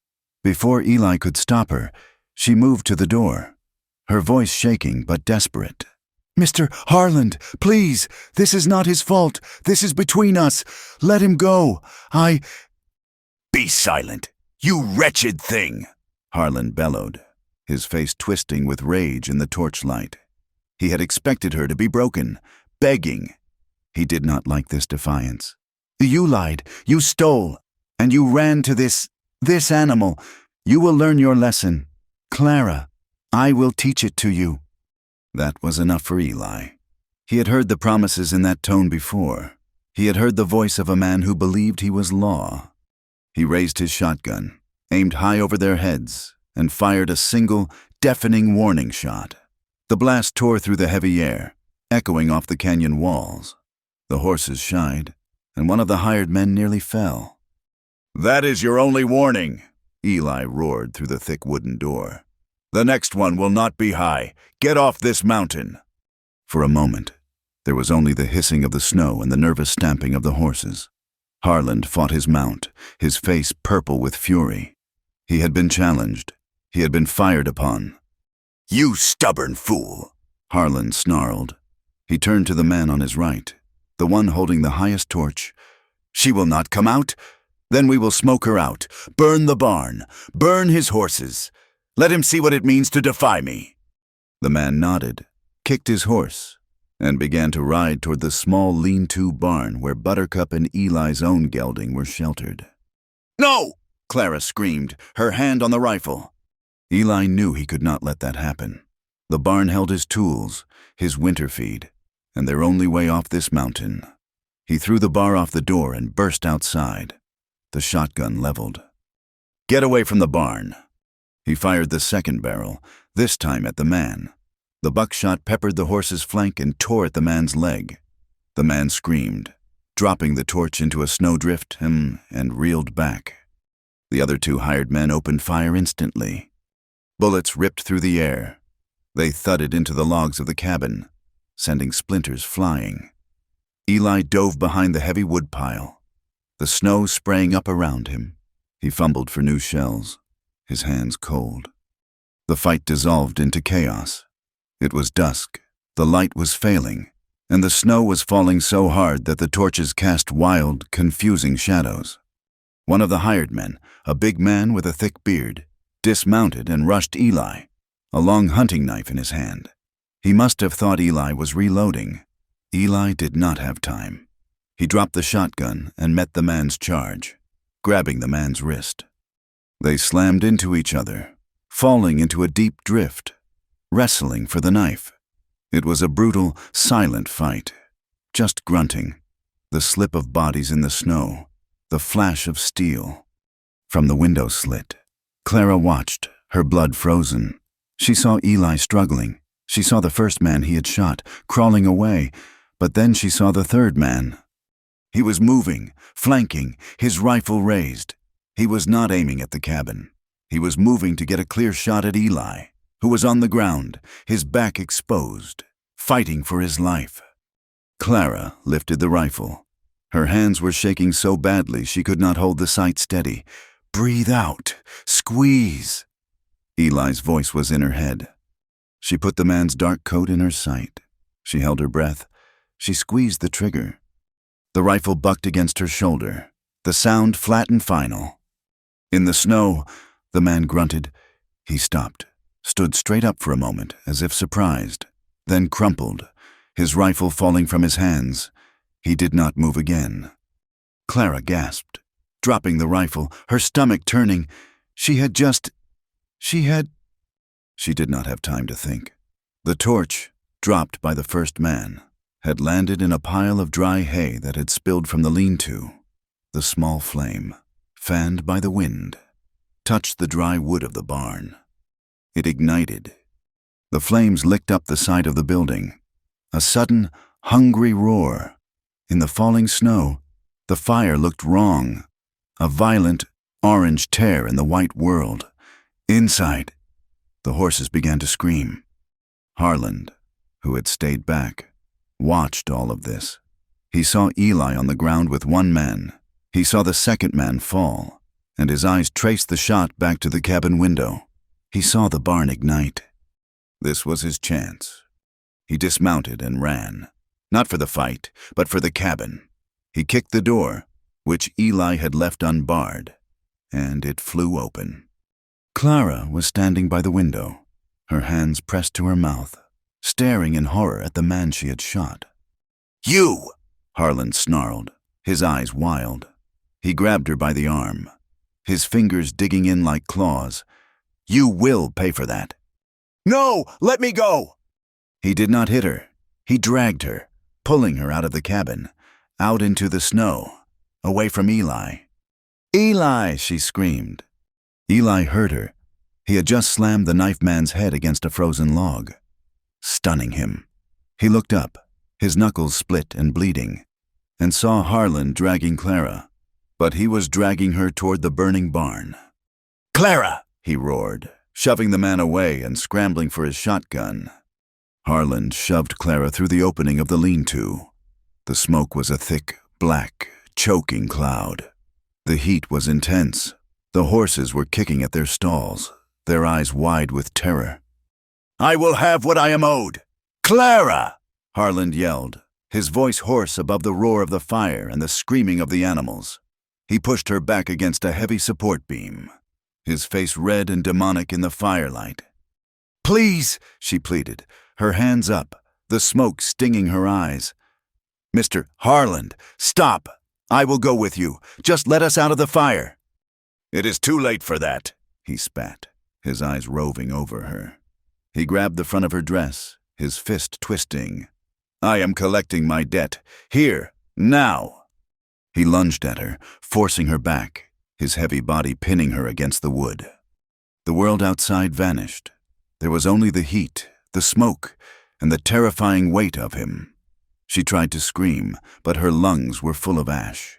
Before Eli could stop her, she moved to the door, her voice shaking but desperate. Mr. Harlan, please, this is not his fault. This is between us. Let him go. Be silent, you wretched thing, Harlan bellowed, his face twisting with rage in the torchlight. He had expected her to be broken, begging. He did not like this defiance. You lied, you stole, and you ran to this animal. You will learn your lesson. Clara, I will teach it to you. That was enough for Eli. He had heard the promises in that tone before. He had heard the voice of a man who believed he was law. He raised his shotgun, aimed high over their heads, and fired a single, deafening warning shot. The blast tore through the heavy air, echoing off the canyon walls. The horses shied, and one of the hired men nearly fell. That is your only warning, Eli roared through the thick wooden door. The next one will not be high. Get off this mountain. For a moment, there was only the hissing of the snow and the nervous stamping of the horses. Harland fought his mount, his face purple with fury. He had been challenged. He had been fired upon. "You stubborn fool!" Harland snarled. He turned to the man on his right, the one holding the highest torch. "She will not come out? Then we will smoke her out. Burn the barn. Burn his horses. Let him see what it means to defy me." The man nodded, kicked his horse, and began to ride toward the small lean-to barn where Buttercup and Eli's own gelding were sheltered. "No!" Clara screamed, her hand on the rifle. Eli knew he could not let that happen. The barn held his tools, his winter feed, and their only way off this mountain. He threw the bar off the door and burst outside, the shotgun leveled. "Get away from the barn." He fired the second barrel, this time at the man. The buckshot peppered the horse's flank and tore at the man's leg. The man screamed, dropping the torch into a snowdrift, and reeled back. The other two hired men opened fire instantly. Bullets ripped through the air. They thudded into the logs of the cabin, sending splinters flying. Eli dove behind the heavy woodpile, the snow spraying up around him. He fumbled for new shells, his hands cold. The fight dissolved into chaos. It was dusk, the light was failing, and the snow was falling so hard that the torches cast wild, confusing shadows. One of the hired men, a big man with a thick beard, dismounted and rushed Eli, a long hunting knife in his hand. He must have thought Eli was reloading. Eli did not have time. He dropped the shotgun and met the man's charge, grabbing the man's wrist. They slammed into each other, falling into a deep drift, wrestling for the knife. It was a brutal, silent fight, just grunting, the slip of bodies in the snow, the flash of steel. From the window slit, Clara watched, her blood frozen. She saw Eli struggling. She saw the first man he had shot, crawling away, but then she saw the third man. He was moving, flanking, his rifle raised. He was not aiming at the cabin. He was moving to get a clear shot at Eli, who was on the ground, his back exposed, fighting for his life. Clara lifted the rifle. Her hands were shaking so badly she could not hold the sight steady. "Breathe out. Squeeze." Eli's voice was in her head. She put the man's dark coat in her sight. She held her breath. She squeezed the trigger. The rifle bucked against her shoulder, the sound flat and final. In the snow, the man grunted. He stopped, stood straight up for a moment, as if surprised, then crumpled, his rifle falling from his hands. He did not move again. Clara gasped, dropping the rifle, her stomach turning. She did not have time to think. The torch, dropped by the first man, had landed in a pile of dry hay that had spilled from the lean-to. The small flame, fanned by the wind, touched the dry wood of the barn. It ignited. The flames licked up the side of the building. A sudden, hungry roar. In the falling snow, the fire looked wrong. A violent, orange tear in the white world. Inside, the horses began to scream. Harland, who had stayed back, watched all of this. He saw Eli on the ground with one man. He saw the second man fall, and his eyes traced the shot back to the cabin window. He saw the barn ignite. This was his chance. He dismounted and ran, not for the fight, but for the cabin. He kicked the door, which Eli had left unbarred, and it flew open. Clara was standing by the window, her hands pressed to her mouth, staring in horror at the man she had shot. "You!" Harland snarled, his eyes wild. He grabbed her by the arm, his fingers digging in like claws. "You will pay for that." "No! Let me go!" He did not hit her. He dragged her, pulling her out of the cabin, out into the snow, away from Eli. "Eli!" she screamed. Eli heard her. He had just slammed the knife man's head against a frozen log, stunning him. He looked up, his knuckles split and bleeding, and saw Harland dragging Clara, but he was dragging her toward the burning barn. "Clara!" he roared, shoving the man away and scrambling for his shotgun. Harland shoved Clara through the opening of the lean-to. The smoke was a thick, black, choking cloud. The heat was intense. The horses were kicking at their stalls, their eyes wide with terror. "I will have what I am owed! Clara!" Harland yelled, his voice hoarse above the roar of the fire and the screaming of the animals. He pushed her back against a heavy support beam, his face red and demonic in the firelight. "Please," she pleaded, her hands up, the smoke stinging her eyes. "Mr. Harland, stop! I will go with you. Just let us out of the fire." "It is too late for that," he spat, his eyes roving over her. He grabbed the front of her dress, his fist twisting. "I am collecting my debt. Here, now." He lunged at her, forcing her back, his heavy body pinning her against the wood. The world outside vanished. There was only the heat, the smoke, and the terrifying weight of him. She tried to scream, but her lungs were full of ash.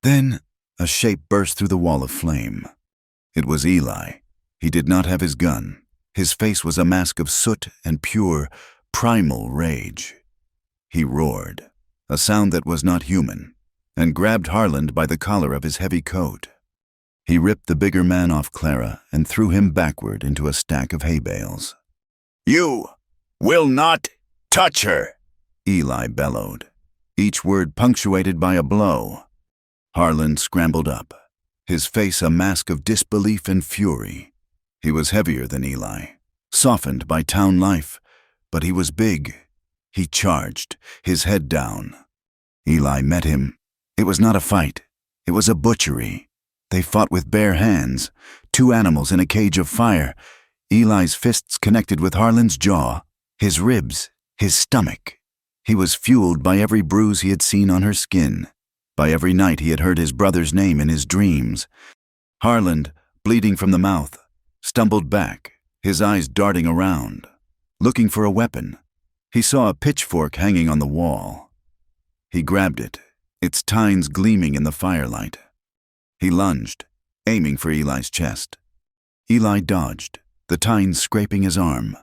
Then a shape burst through the wall of flame. It was Eli. He did not have his gun. His face was a mask of soot and pure, primal rage. He roared, a sound that was not human, and grabbed Harland by the collar of his heavy coat. He ripped the bigger man off Clara and threw him backward into a stack of hay bales. "You will not touch her!" Eli bellowed, each word punctuated by a blow. Harland scrambled up, his face a mask of disbelief and fury. He was heavier than Eli, softened by town life, but he was big. He charged, his head down. Eli met him. It was not a fight. It was a butchery. They fought with bare hands, two animals in a cage of fire. Eli's fists connected with Harland's jaw, his ribs, his stomach. He was fueled by every bruise he had seen on her skin, by every night he had heard his brother's name in his dreams. Harland, bleeding from the mouth, stumbled back, his eyes darting around, looking for a weapon. He saw a pitchfork hanging on the wall. He grabbed it, its tines gleaming in the firelight. He lunged, aiming for Eli's chest. Eli dodged, the tines scraping his arm.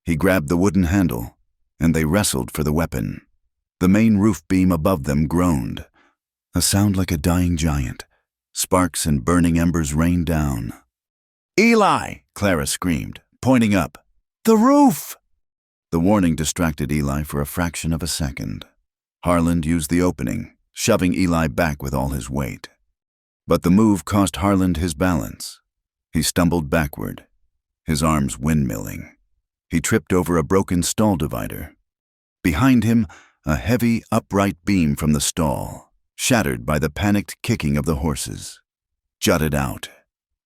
He grabbed the wooden handle, and they wrestled for the weapon. The main roof beam above them groaned, a sound like a dying giant. Sparks and burning embers rained down. "Eli!" Clara screamed, pointing up. "The roof!" The warning distracted Eli for a fraction of a second. Harland used the opening, shoving Eli back with all his weight. But the move cost Harland his balance. He stumbled backward, his arms windmilling. He tripped over a broken stall divider. Behind him, a heavy, upright beam from the stall, shattered by the panicked kicking of the horses, jutted out.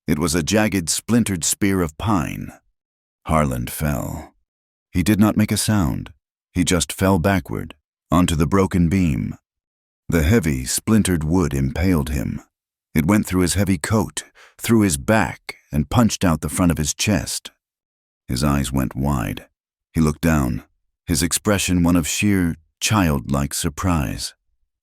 It was a jagged, splintered spear of pine. Harland fell. He did not make a sound. He just fell backward, onto the broken beam. The heavy, splintered wood impaled him. It went through his heavy coat, through his back, and punched out the front of his chest. His eyes went wide. He looked down, his expression one of sheer, childlike surprise.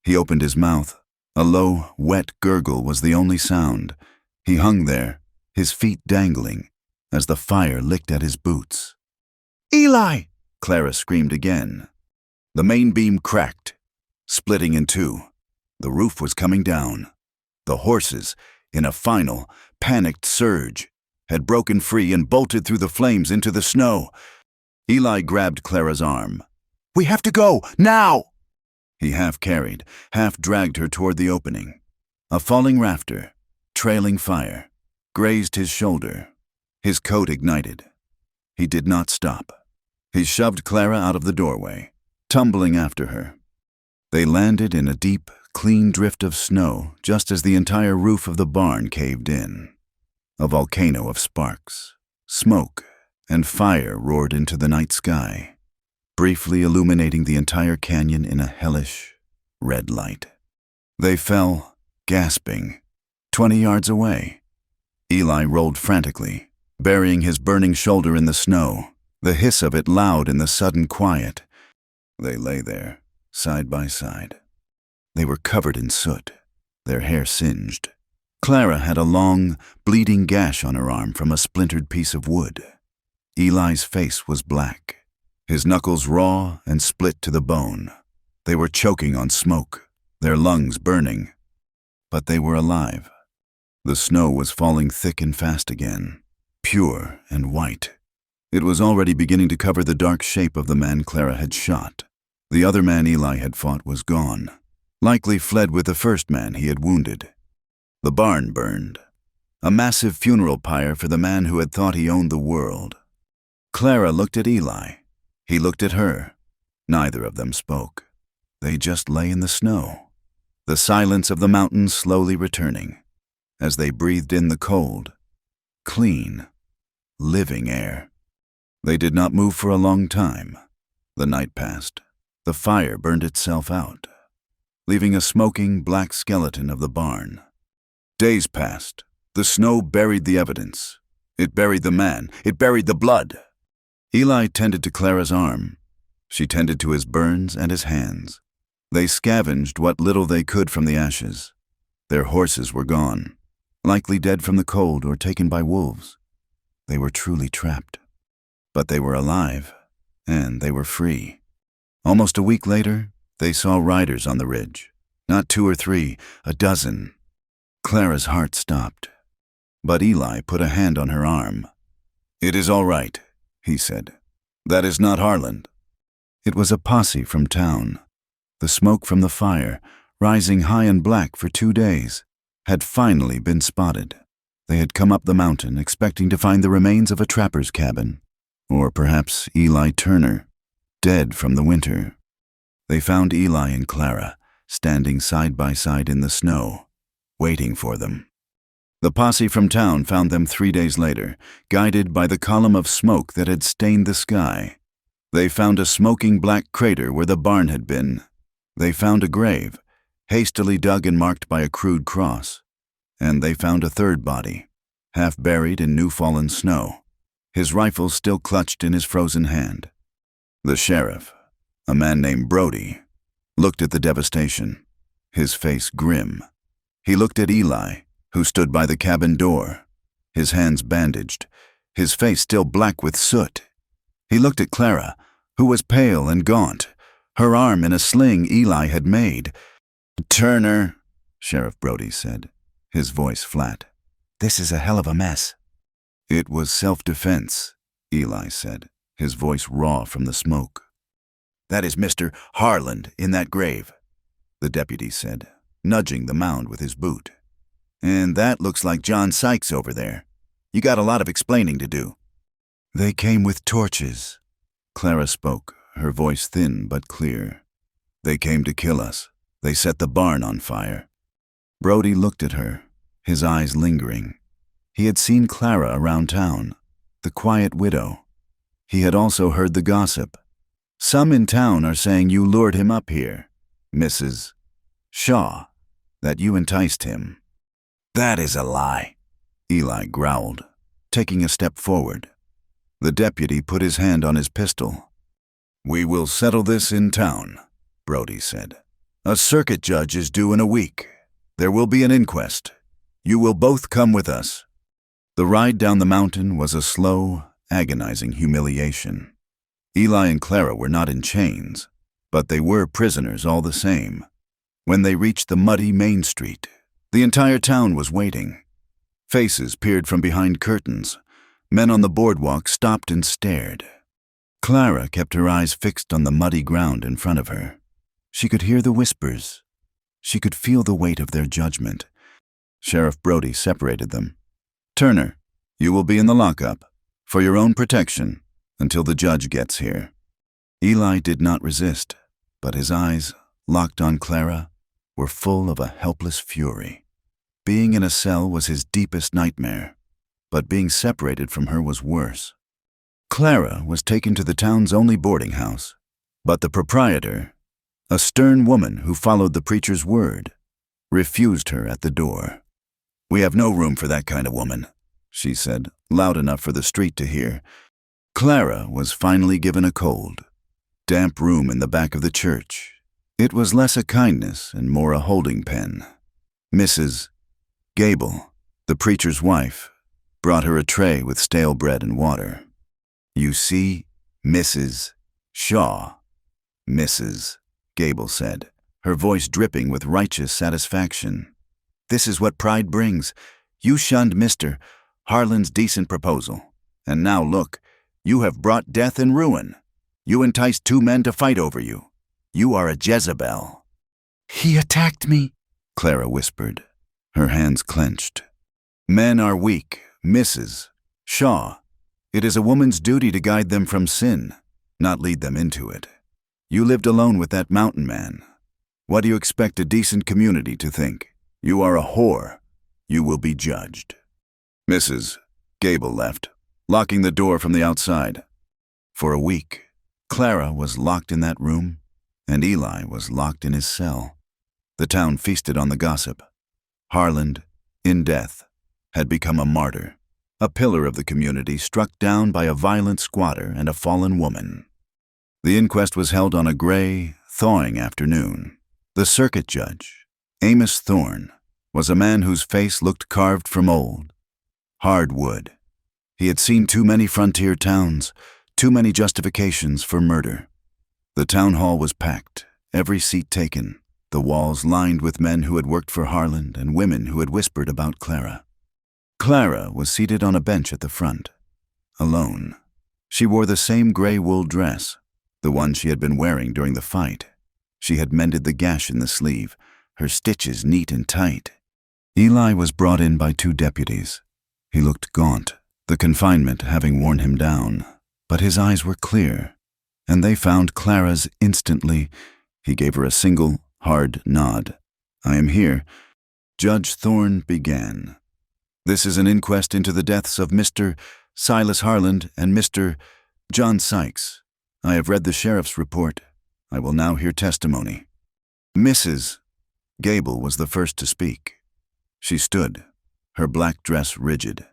He opened his mouth. A low, wet gurgle was the only sound. He hung there, his feet dangling, as the fire licked at his boots. "Eli!" Clara screamed again. The main beam cracked, splitting in two. The roof was coming down. The horses, in a final, panicked surge, had broken free and bolted through the flames into the snow. Eli grabbed Clara's arm. "We have to go, now!" He half carried, half dragged her toward the opening. A falling rafter, trailing fire, grazed his shoulder. His coat ignited. He did not stop. He shoved Clara out of the doorway, tumbling after her. They landed in a deep, clean drift of snow just as the entire roof of the barn caved in. A volcano of sparks, smoke, and fire roared into the night sky, briefly illuminating the entire canyon in a hellish, red light. They fell, gasping, 20 yards away. Eli rolled frantically, burying his burning shoulder in the snow, the hiss of it loud in the sudden quiet. They lay there, side by side. They were covered in soot, their hair singed. Clara had a long, bleeding gash on her arm from a splintered piece of wood. Eli's face was black, his knuckles raw and split to the bone. They were choking on smoke, their lungs burning, but they were alive. The snow was falling thick and fast again, pure and white. It was already beginning to cover the dark shape of the man Clara had shot. The other man Eli had fought was gone, likely fled with the first man he had wounded. The barn burned, a massive funeral pyre for the man who had thought he owned the world. Clara looked at Eli. He looked at her. Neither of them spoke. They just lay in the snow, the silence of the mountains slowly returning, as they breathed in the cold, clean, living air. They did not move for a long time. The night passed. The fire burned itself out, leaving a smoking black skeleton of the barn. Days passed. The snow buried the evidence. It buried the man. It buried the blood. Eli tended to Clara's arm. She tended to his burns and his hands. They scavenged what little they could from the ashes. Their horses were gone, likely dead from the cold or taken by wolves. They were truly trapped. But they were alive, and they were free. Almost a week later, they saw riders on the ridge. Not 2 or 3, a dozen. Clara's heart stopped. But Eli put a hand on her arm. "It is all right," he said. "That is not Harland." It was a posse from town. The smoke from the fire, rising high and black for 2 days, had finally been spotted. They had come up the mountain expecting to find the remains of a trapper's cabin, or perhaps Eli Turner, dead from the winter. They found Eli and Clara standing side by side in the snow, waiting for them. The posse from town found them 3 days later, guided by the column of smoke that had stained the sky. They found a smoking black crater where the barn had been. They found a grave, hastily dug and marked by a crude cross. And they found a third body, half buried in new-fallen snow, his rifle still clutched in his frozen hand. The sheriff, a man named Brody, looked at the devastation, his face grim. He looked at Eli, who stood by the cabin door, his hands bandaged, his face still black with soot. He looked at Clara, who was pale and gaunt, her arm in a sling Eli had made. "Turner," Sheriff Brody said, his voice flat. "This is a hell of a mess." "It was self-defense," Eli said, his voice raw from the smoke. "That is Mr. Harland in that grave," the deputy said, nudging the mound with his boot. "And that looks like John Sykes over there. You got a lot of explaining to do." "They came with torches," Clara spoke, her voice thin but clear. "They came to kill us. They set the barn on fire." Brody looked at her, his eyes lingering. He had seen Clara around town, the quiet widow. He had also heard the gossip. "Some in town are saying you lured him up here, Mrs. Shaw, that you enticed him." "That is a lie," Eli growled, taking a step forward. The deputy put his hand on his pistol. "We will settle this in town," Brody said. "A circuit judge is due in a week. There will be an inquest. You will both come with us." The ride down the mountain was a slow, agonizing humiliation. Eli and Clara were not in chains, but they were prisoners all the same. When they reached the muddy main street, the entire town was waiting. Faces peered from behind curtains. Men on the boardwalk stopped and stared. Clara kept her eyes fixed on the muddy ground in front of her. She could hear the whispers. She could feel the weight of their judgment. Sheriff Brody separated them. "Turner, you will be in the lockup, for your own protection, until the judge gets here." Eli did not resist, but his eyes, locked on Clara, were full of a helpless fury. Being in a cell was his deepest nightmare, but being separated from her was worse. Clara was taken to the town's only boarding house, but the proprietor, a stern woman who followed the preacher's word, refused her at the door. "We have no room for that kind of woman," she said, loud enough for the street to hear. Clara was finally given a cold, damp room in the back of the church. It was less a kindness and more a holding pen. Mrs. Gable, the preacher's wife, brought her a tray with stale bread and water. "You see, Mrs. Shaw," Mrs. Gable said, her voice dripping with righteous satisfaction. This is what pride brings. You shunned Mr. Harlan's decent proposal. And now look, you have brought death and ruin. You enticed 2 men to fight over you. You are a Jezebel." "He attacked me," Clara whispered, her hands clenched. "Men are weak, Mrs. Shaw. It is a woman's duty to guide them from sin, not lead them into it. You lived alone with that mountain man. What do you expect a decent community to think? You are a whore. You will be judged." Mrs. Gable left, locking the door from the outside. For a week, Clara was locked in that room, and Eli was locked in his cell. The town feasted on the gossip. Harlan, in death, had become a martyr, a pillar of the community struck down by a violent squatter and a fallen woman. The inquest was held on a gray, thawing afternoon. The circuit judge, Amos Thorne, was a man whose face looked carved from old, hard wood. He had seen too many frontier towns, too many justifications for murder. The town hall was packed, every seat taken, the walls lined with men who had worked for Harlan and women who had whispered about Clara. Clara was seated on a bench at the front, alone. She wore the same gray wool dress, the one she had been wearing during the fight. She had mended the gash in the sleeve, her stitches neat and tight. Eli was brought in by 2 deputies. He looked gaunt, the confinement having worn him down, but his eyes were clear, and they found Clara's instantly. He gave her a single, hard nod. "I am here." Judge Thorne began. "This is an inquest into the deaths of Mr. Silas Harlan and Mr. John Sykes. I have read the sheriff's report. I will now hear testimony." Mrs. Gable was the first to speak. She stood, her black dress rigid,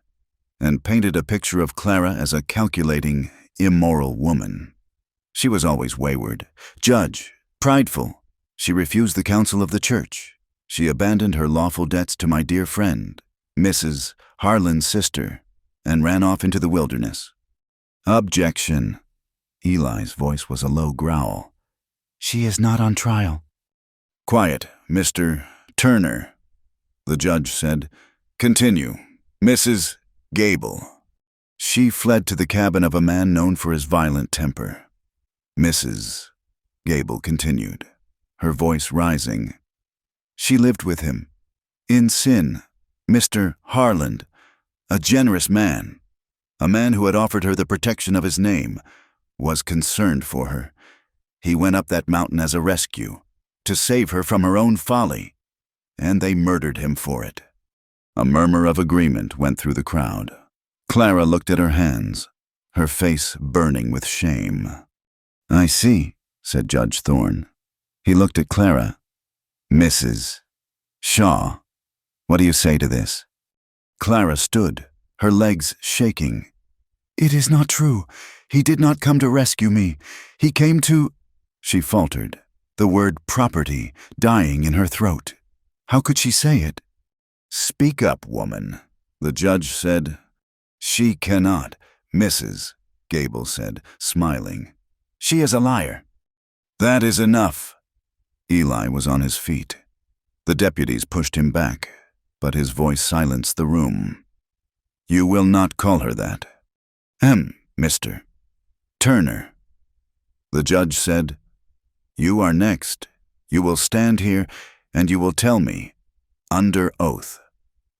and painted a picture of Clara as a calculating, immoral woman. She was always wayward, judge, prideful. She refused the counsel of the church. She abandoned her lawful debts to my dear friend, Mrs. Harlan's sister, and ran off into the wilderness. "Objection." Eli's voice was a low growl. "She is not on trial." "Quiet, Mr. Turner," the judge said. "Continue, Mrs. Gable." "She fled to the cabin of a man known for his violent temper." Mrs. Gable continued, her voice rising. "She lived with him, in sin, Mr. Harlan, a generous man, a man who had offered her the protection of his name, was concerned for her. He went up that mountain as a rescue, to save her from her own folly, and they murdered him for it." A murmur of agreement went through the crowd. Clara looked at her hands, her face burning with shame. "I see," said Judge Thorne. He looked at Clara. "Mrs. Shaw, what do you say to this?" Clara stood, her legs shaking. "It is not true. He did not come to rescue me. He came to—" She faltered, the word property dying in her throat. How could she say it? "Speak up, woman," the judge said. "She cannot," Mrs. Gable said, smiling. "She is a liar." "That is enough." Eli was on his feet. The deputies pushed him back, but his voice silenced the room. "You will not call her that." Mr. Turner." The judge said, "You are next. You will stand here and you will tell me, under oath,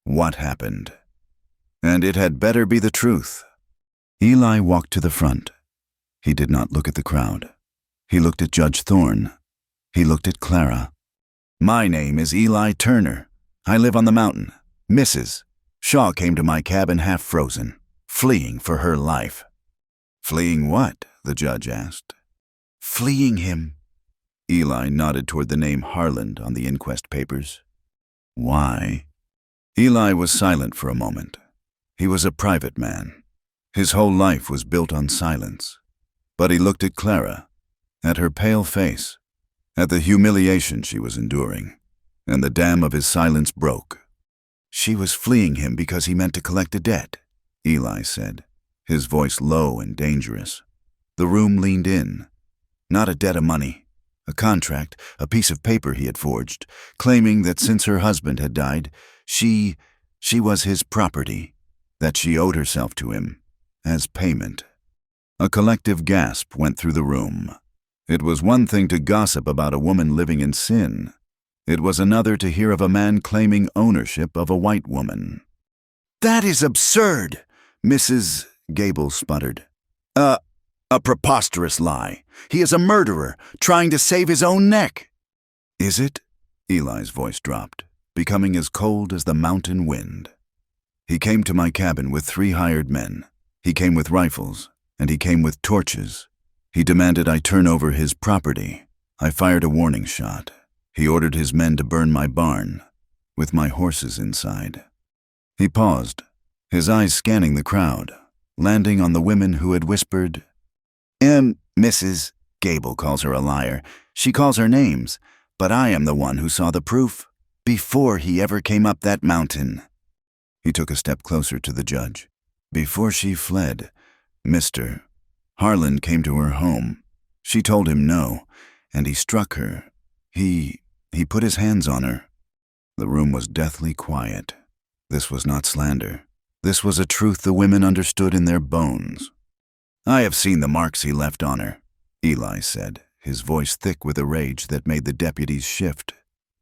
what happened. And it had better be the truth." Eli walked to the front. He did not look at the crowd. He looked at Judge Thorne. He looked at Clara. "My name is Eli Turner. I live on the mountain. Mrs. Shaw came to my cabin half frozen, fleeing for her life." "Fleeing what?" the judge asked. "Fleeing him." Eli nodded toward the name Harlan on the inquest papers. "Why?" Eli was silent for a moment. He was a private man. His whole life was built on silence. But he looked at Clara, at her pale face, at the humiliation she was enduring, and the dam of his silence broke. "She was fleeing him because he meant to collect a debt," Eli said, his voice low and dangerous. The room leaned in. "Not a debt of money, A contract, a piece of paper he had forged, claiming that since her husband had died, she was his property, that she owed herself to him, as payment. A collective gasp went through the room. It was one thing to gossip about a woman living in sin. It was another to hear of a man claiming ownership of a white woman. "That is absurd," Mrs. Gable sputtered. A preposterous lie. He is a murderer, trying to save his own neck." "Is it?" Eli's voice dropped, becoming as cold as the mountain wind. "He came to my cabin with 3 hired men. He came with rifles, and he came with torches. He demanded I turn over his property. I fired a warning shot. He ordered his men to burn my barn, with my horses inside." He paused, his eyes scanning the crowd, landing on the women who had whispered, Mrs. Gable calls her a liar. She calls her names, but I am the one who saw the proof before he ever came up that mountain." He took a step closer to the judge. "Before she fled, Mr. Harlan came to her home. She told him no, and he struck her. He put his hands on her." The room was deathly quiet. This was not slander. This was a truth the women understood in their bones. "I have seen the marks he left on her," Eli said, his voice thick with a rage that made the deputies shift.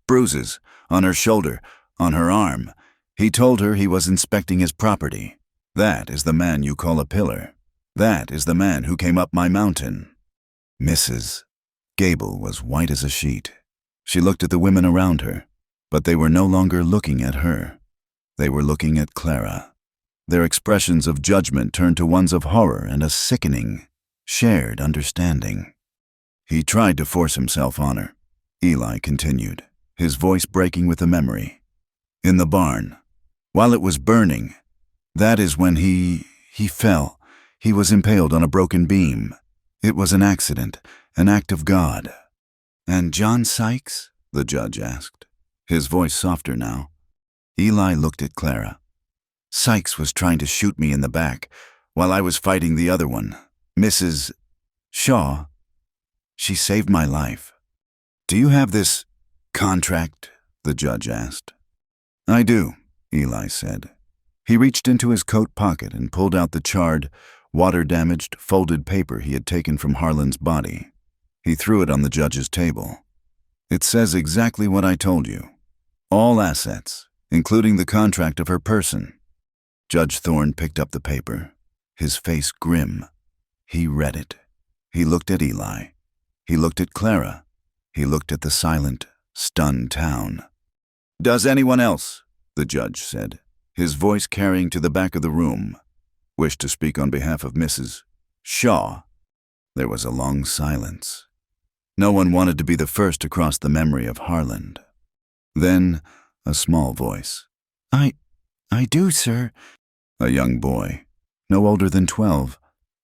"Bruises, on her shoulder, on her arm. He told her he was inspecting his property. That is the man you call a pillar. That is the man who came up my mountain." Mrs. Gable was white as a sheet. She looked at the women around her, but they were no longer looking at her. They were looking at Clara. Their expressions of judgment turned to ones of horror and a sickening, shared understanding. "He tried to force himself on her," Eli continued, his voice breaking with a memory. "In the barn, while it was burning, that is when he fell. He was impaled on a broken beam. It was an accident, an act of God." "And John Sykes?" the judge asked, his voice softer now. Eli looked at Clara. "Sykes was trying to shoot me in the back while I was fighting the other one, Mrs. Shaw. She saved my life." "Do you have this contract?" the judge asked. "I do," Eli said. He reached into his coat pocket and pulled out the charred, water-damaged, folded paper he had taken from Harlan's body. He threw it on the judge's table. "It says exactly what I told you. All assets, including the contract of her person." Judge Thorne picked up the paper, his face grim. He read it. He looked at Eli. He looked at Clara. He looked at the silent, stunned town. "Does anyone else," the judge said, his voice carrying to the back of the room, "wish to speak on behalf of Mrs. Shaw?" There was a long silence. No one wanted to be the first to cross the memory of Harlan. Then, a small voice. I do, sir." A young boy, no older than 12,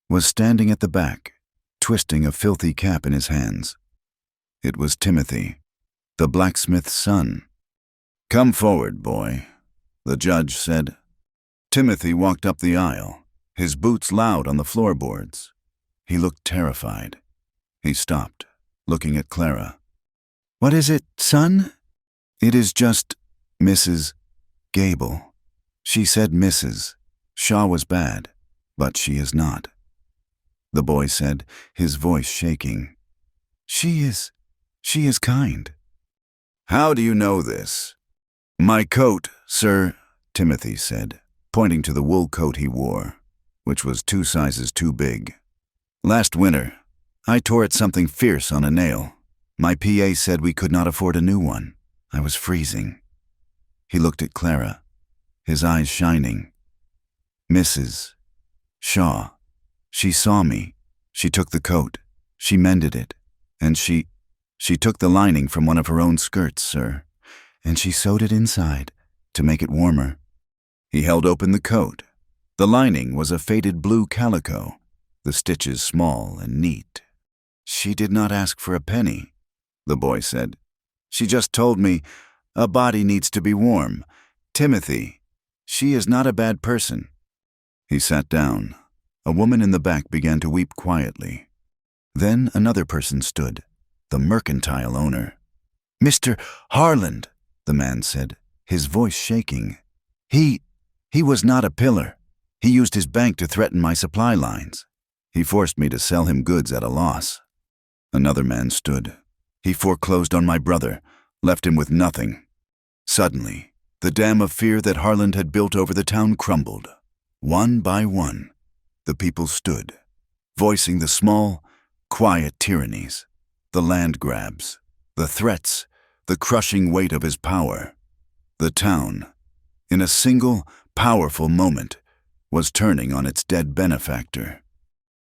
was standing at the back, twisting a filthy cap in his hands. It was Timothy, the blacksmith's son. "Come forward, boy," the judge said. Timothy walked up the aisle, his boots loud on the floorboards. He looked terrified. He stopped, looking at Clara. "What is it, son?" "It is just Mrs. Gable. She said Mrs. Shaw was bad, but she is not," the boy said, his voice shaking. She is kind." "How do you know this?" "My coat, sir," Timothy said, pointing to the wool coat he wore, which was 2 sizes too big. "Last winter, I tore at something fierce on a nail. My PA said we could not afford a new one. I was freezing." He looked at Clara, his eyes shining. "Mrs. Shaw, she saw me. She took the coat. She mended it. And she took the lining from one of her own skirts, sir, and she sewed it inside to make it warmer." He held open the coat. The lining was a faded blue calico, the stitches small and neat. "She did not ask for a penny," the boy said. "She just told me a body needs to be warm. Timothy, she is not a bad person." He sat down. A woman in the back began to weep quietly. Then another person stood, the mercantile owner. "Mr. Harland," the man said, his voice shaking. He was not a pillar. He used his bank to threaten my supply lines. He forced me to sell him goods at a loss." Another man stood. "He foreclosed on my brother, left him with nothing." Suddenly, the dam of fear that Harland had built over the town crumbled. One by one, the people stood, voicing the small, quiet tyrannies, the land grabs, the threats, the crushing weight of his power. The town, in a single, powerful moment, was turning on its dead benefactor.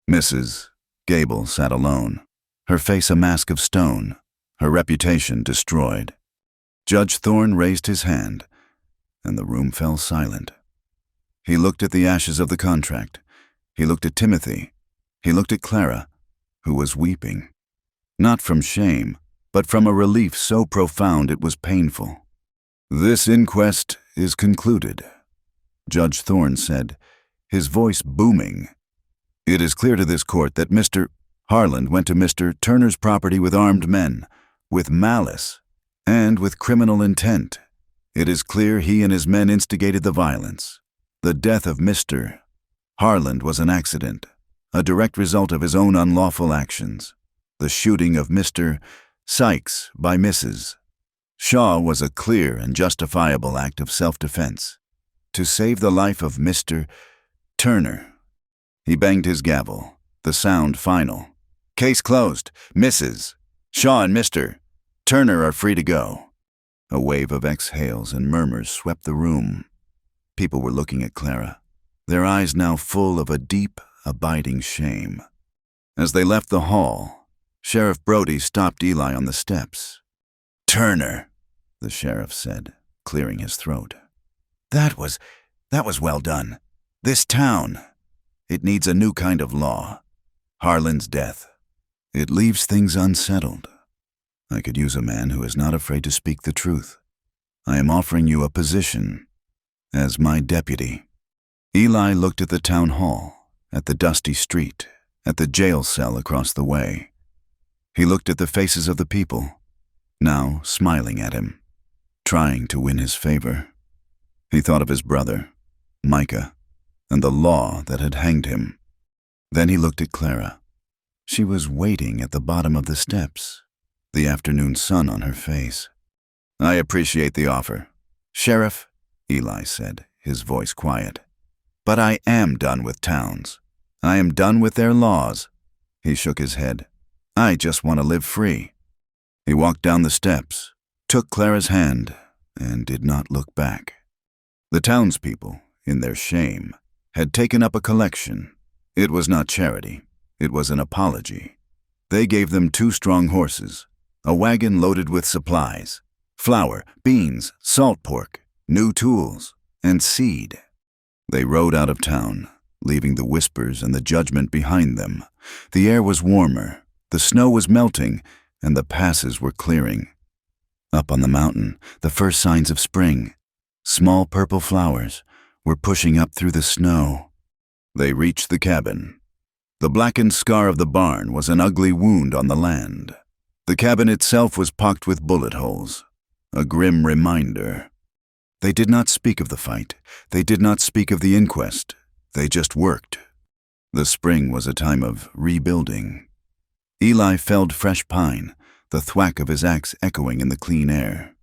Mrs. Gable sat alone, her face a mask of stone, her reputation destroyed. Judge Thorne raised his hand, and the room fell silent. He looked at the ashes of the contract. He looked at Timothy. He looked at Clara, who was weeping. Not from shame, but from a relief so profound it was painful. "This inquest is concluded," Judge Thorne said, his voice booming. "It is clear to this court that Mr. Harland went to Mr. Turner's property with armed men, with malice, and with criminal intent. It is clear he and his men instigated the violence. The death of Mr. Harland was an accident, a direct result of his own unlawful actions. The shooting of Mr. Sykes by Mrs. Shaw was a clear and justifiable act of self-defense, to save the life of Mr. Turner." He banged his gavel, the sound final. "Case closed. Mrs. Shaw and Mr. Turner are free to go." A wave of exhales and murmurs swept the room. People were looking at Clara, their eyes now full of a deep, abiding shame. As they left the hall, Sheriff Brody stopped Eli on the steps. "Turner," the sheriff said, clearing his throat. That was well done. This town, it needs a new kind of law. Harland's death, it leaves things unsettled. I could use a man who is not afraid to speak the truth. I am offering you a position as my deputy." Eli looked at the town hall, at the dusty street, at the jail cell across the way. He looked at the faces of the people, now smiling at him, trying to win his favor. He thought of his brother, Micah, and the law that had hanged him. Then he looked at Clara. She was waiting at the bottom of the steps, the afternoon sun on her face. "I appreciate the offer, Sheriff," Eli said, his voice quiet. "But I am done with towns. I am done with their laws." He shook his head. "I just want to live free." He walked down the steps, took Clara's hand, and did not look back. The townspeople, in their shame, had taken up a collection. It was not charity. It was an apology. They gave them 2 strong horses, a wagon loaded with supplies, flour, beans, salt pork, new tools, and seed. They rode out of town, leaving the whispers and the judgment behind them. The air was warmer, the snow was melting, and the passes were clearing. Up on the mountain, the first signs of spring, small purple flowers, were pushing up through the snow. They reached the cabin. The blackened scar of the barn was an ugly wound on the land. The cabin itself was pocked with bullet holes, a grim reminder. They did not speak of the fight. They did not speak of the inquest. They just worked. The spring was a time of rebuilding. Eli felled fresh pine, the thwack of his axe echoing in the clean air.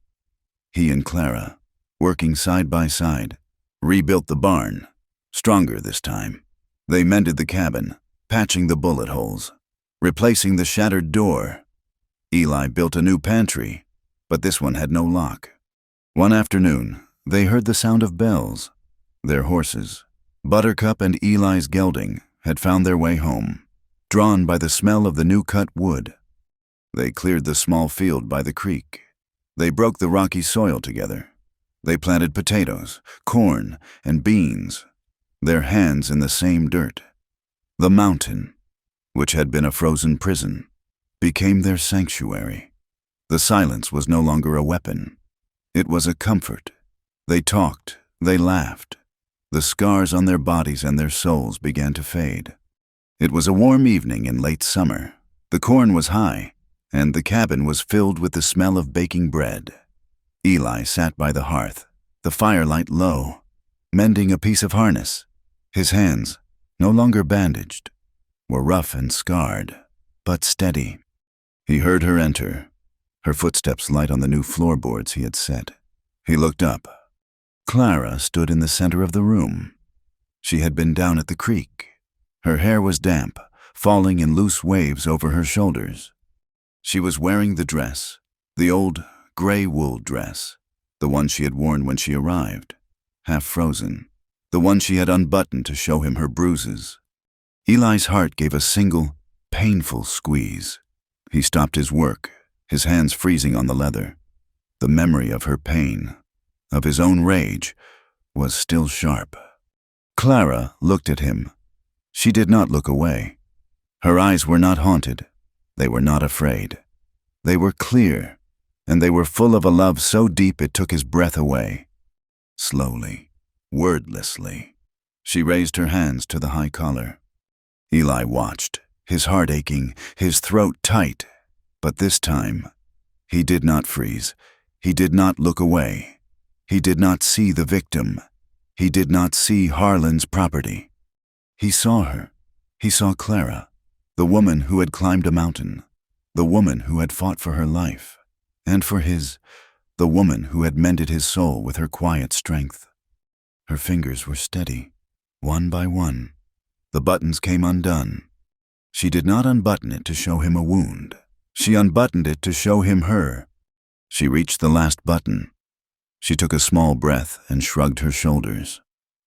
He and Clara, working side by side, rebuilt the barn, stronger this time. They mended the cabin, patching the bullet holes, replacing the shattered door. Eli built a new pantry, but this one had no lock. One afternoon, they heard the sound of bells. Their horses, Buttercup and Eli's gelding, had found their way home, drawn by the smell of the new-cut wood. They cleared the small field by the creek. They broke the rocky soil together. They planted potatoes, corn, and beans, their hands in the same dirt. The mountain, which had been a frozen prison, became their sanctuary. The silence was no longer a weapon. It was a comfort. They talked, they laughed. The scars on their bodies and their souls began to fade. It was a warm evening in late summer. The corn was high, and the cabin was filled with the smell of baking bread. Eli sat by the hearth, the firelight low, mending a piece of harness. His hands, no longer bandaged, were rough and scarred, but steady. He heard her enter, her footsteps light on the new floorboards he had set. He looked up. Clara stood in the center of the room. She had been down at the creek. Her hair was damp, falling in loose waves over her shoulders. She was wearing the dress, the old gray wool dress, the one she had worn when she arrived, half frozen, the one she had unbuttoned to show him her bruises. Eli's heart gave a single, painful squeeze. He stopped his work, his hands freezing on the leather. The memory of her pain, of his own rage, was still sharp. Clara looked at him. She did not look away. Her eyes were not haunted. They were not afraid. They were clear, and they were full of a love so deep it took his breath away. Slowly, wordlessly, she raised her hands to the high collar. Eli watched, his heart aching, his throat tight, but this time, he did not freeze. He did not look away. He did not see the victim. He did not see Harlan's property. He saw her. He saw Clara, the woman who had climbed a mountain, the woman who had fought for her life, and for his, the woman who had mended his soul with her quiet strength. Her fingers were steady, one by one. The buttons came undone. She did not unbutton it to show him a wound. She unbuttoned it to show him her. She reached the last button. She took a small breath and shrugged her shoulders.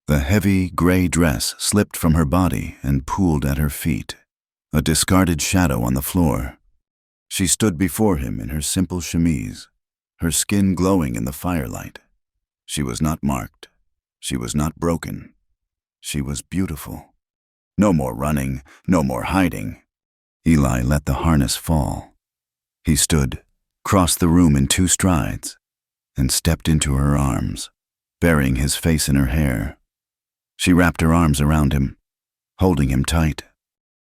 The heavy, gray dress slipped from her body and pooled at her feet, a discarded shadow on the floor. She stood before him in her simple chemise, her skin glowing in the firelight. She was not marked. She was not broken. She was beautiful. No more running, no more hiding. Eli let the harness fall. He stood, crossed the room in 2 strides, and stepped into her arms, burying his face in her hair. She wrapped her arms around him, holding him tight.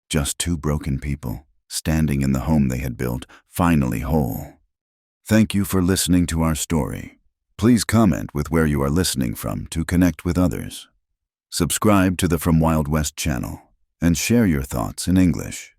Just 2 broken people, standing in the home they had built, finally whole. Thank you for listening to our story. Please comment with where you are listening from to connect with others. Subscribe to the From Wild West channel and share your thoughts in English.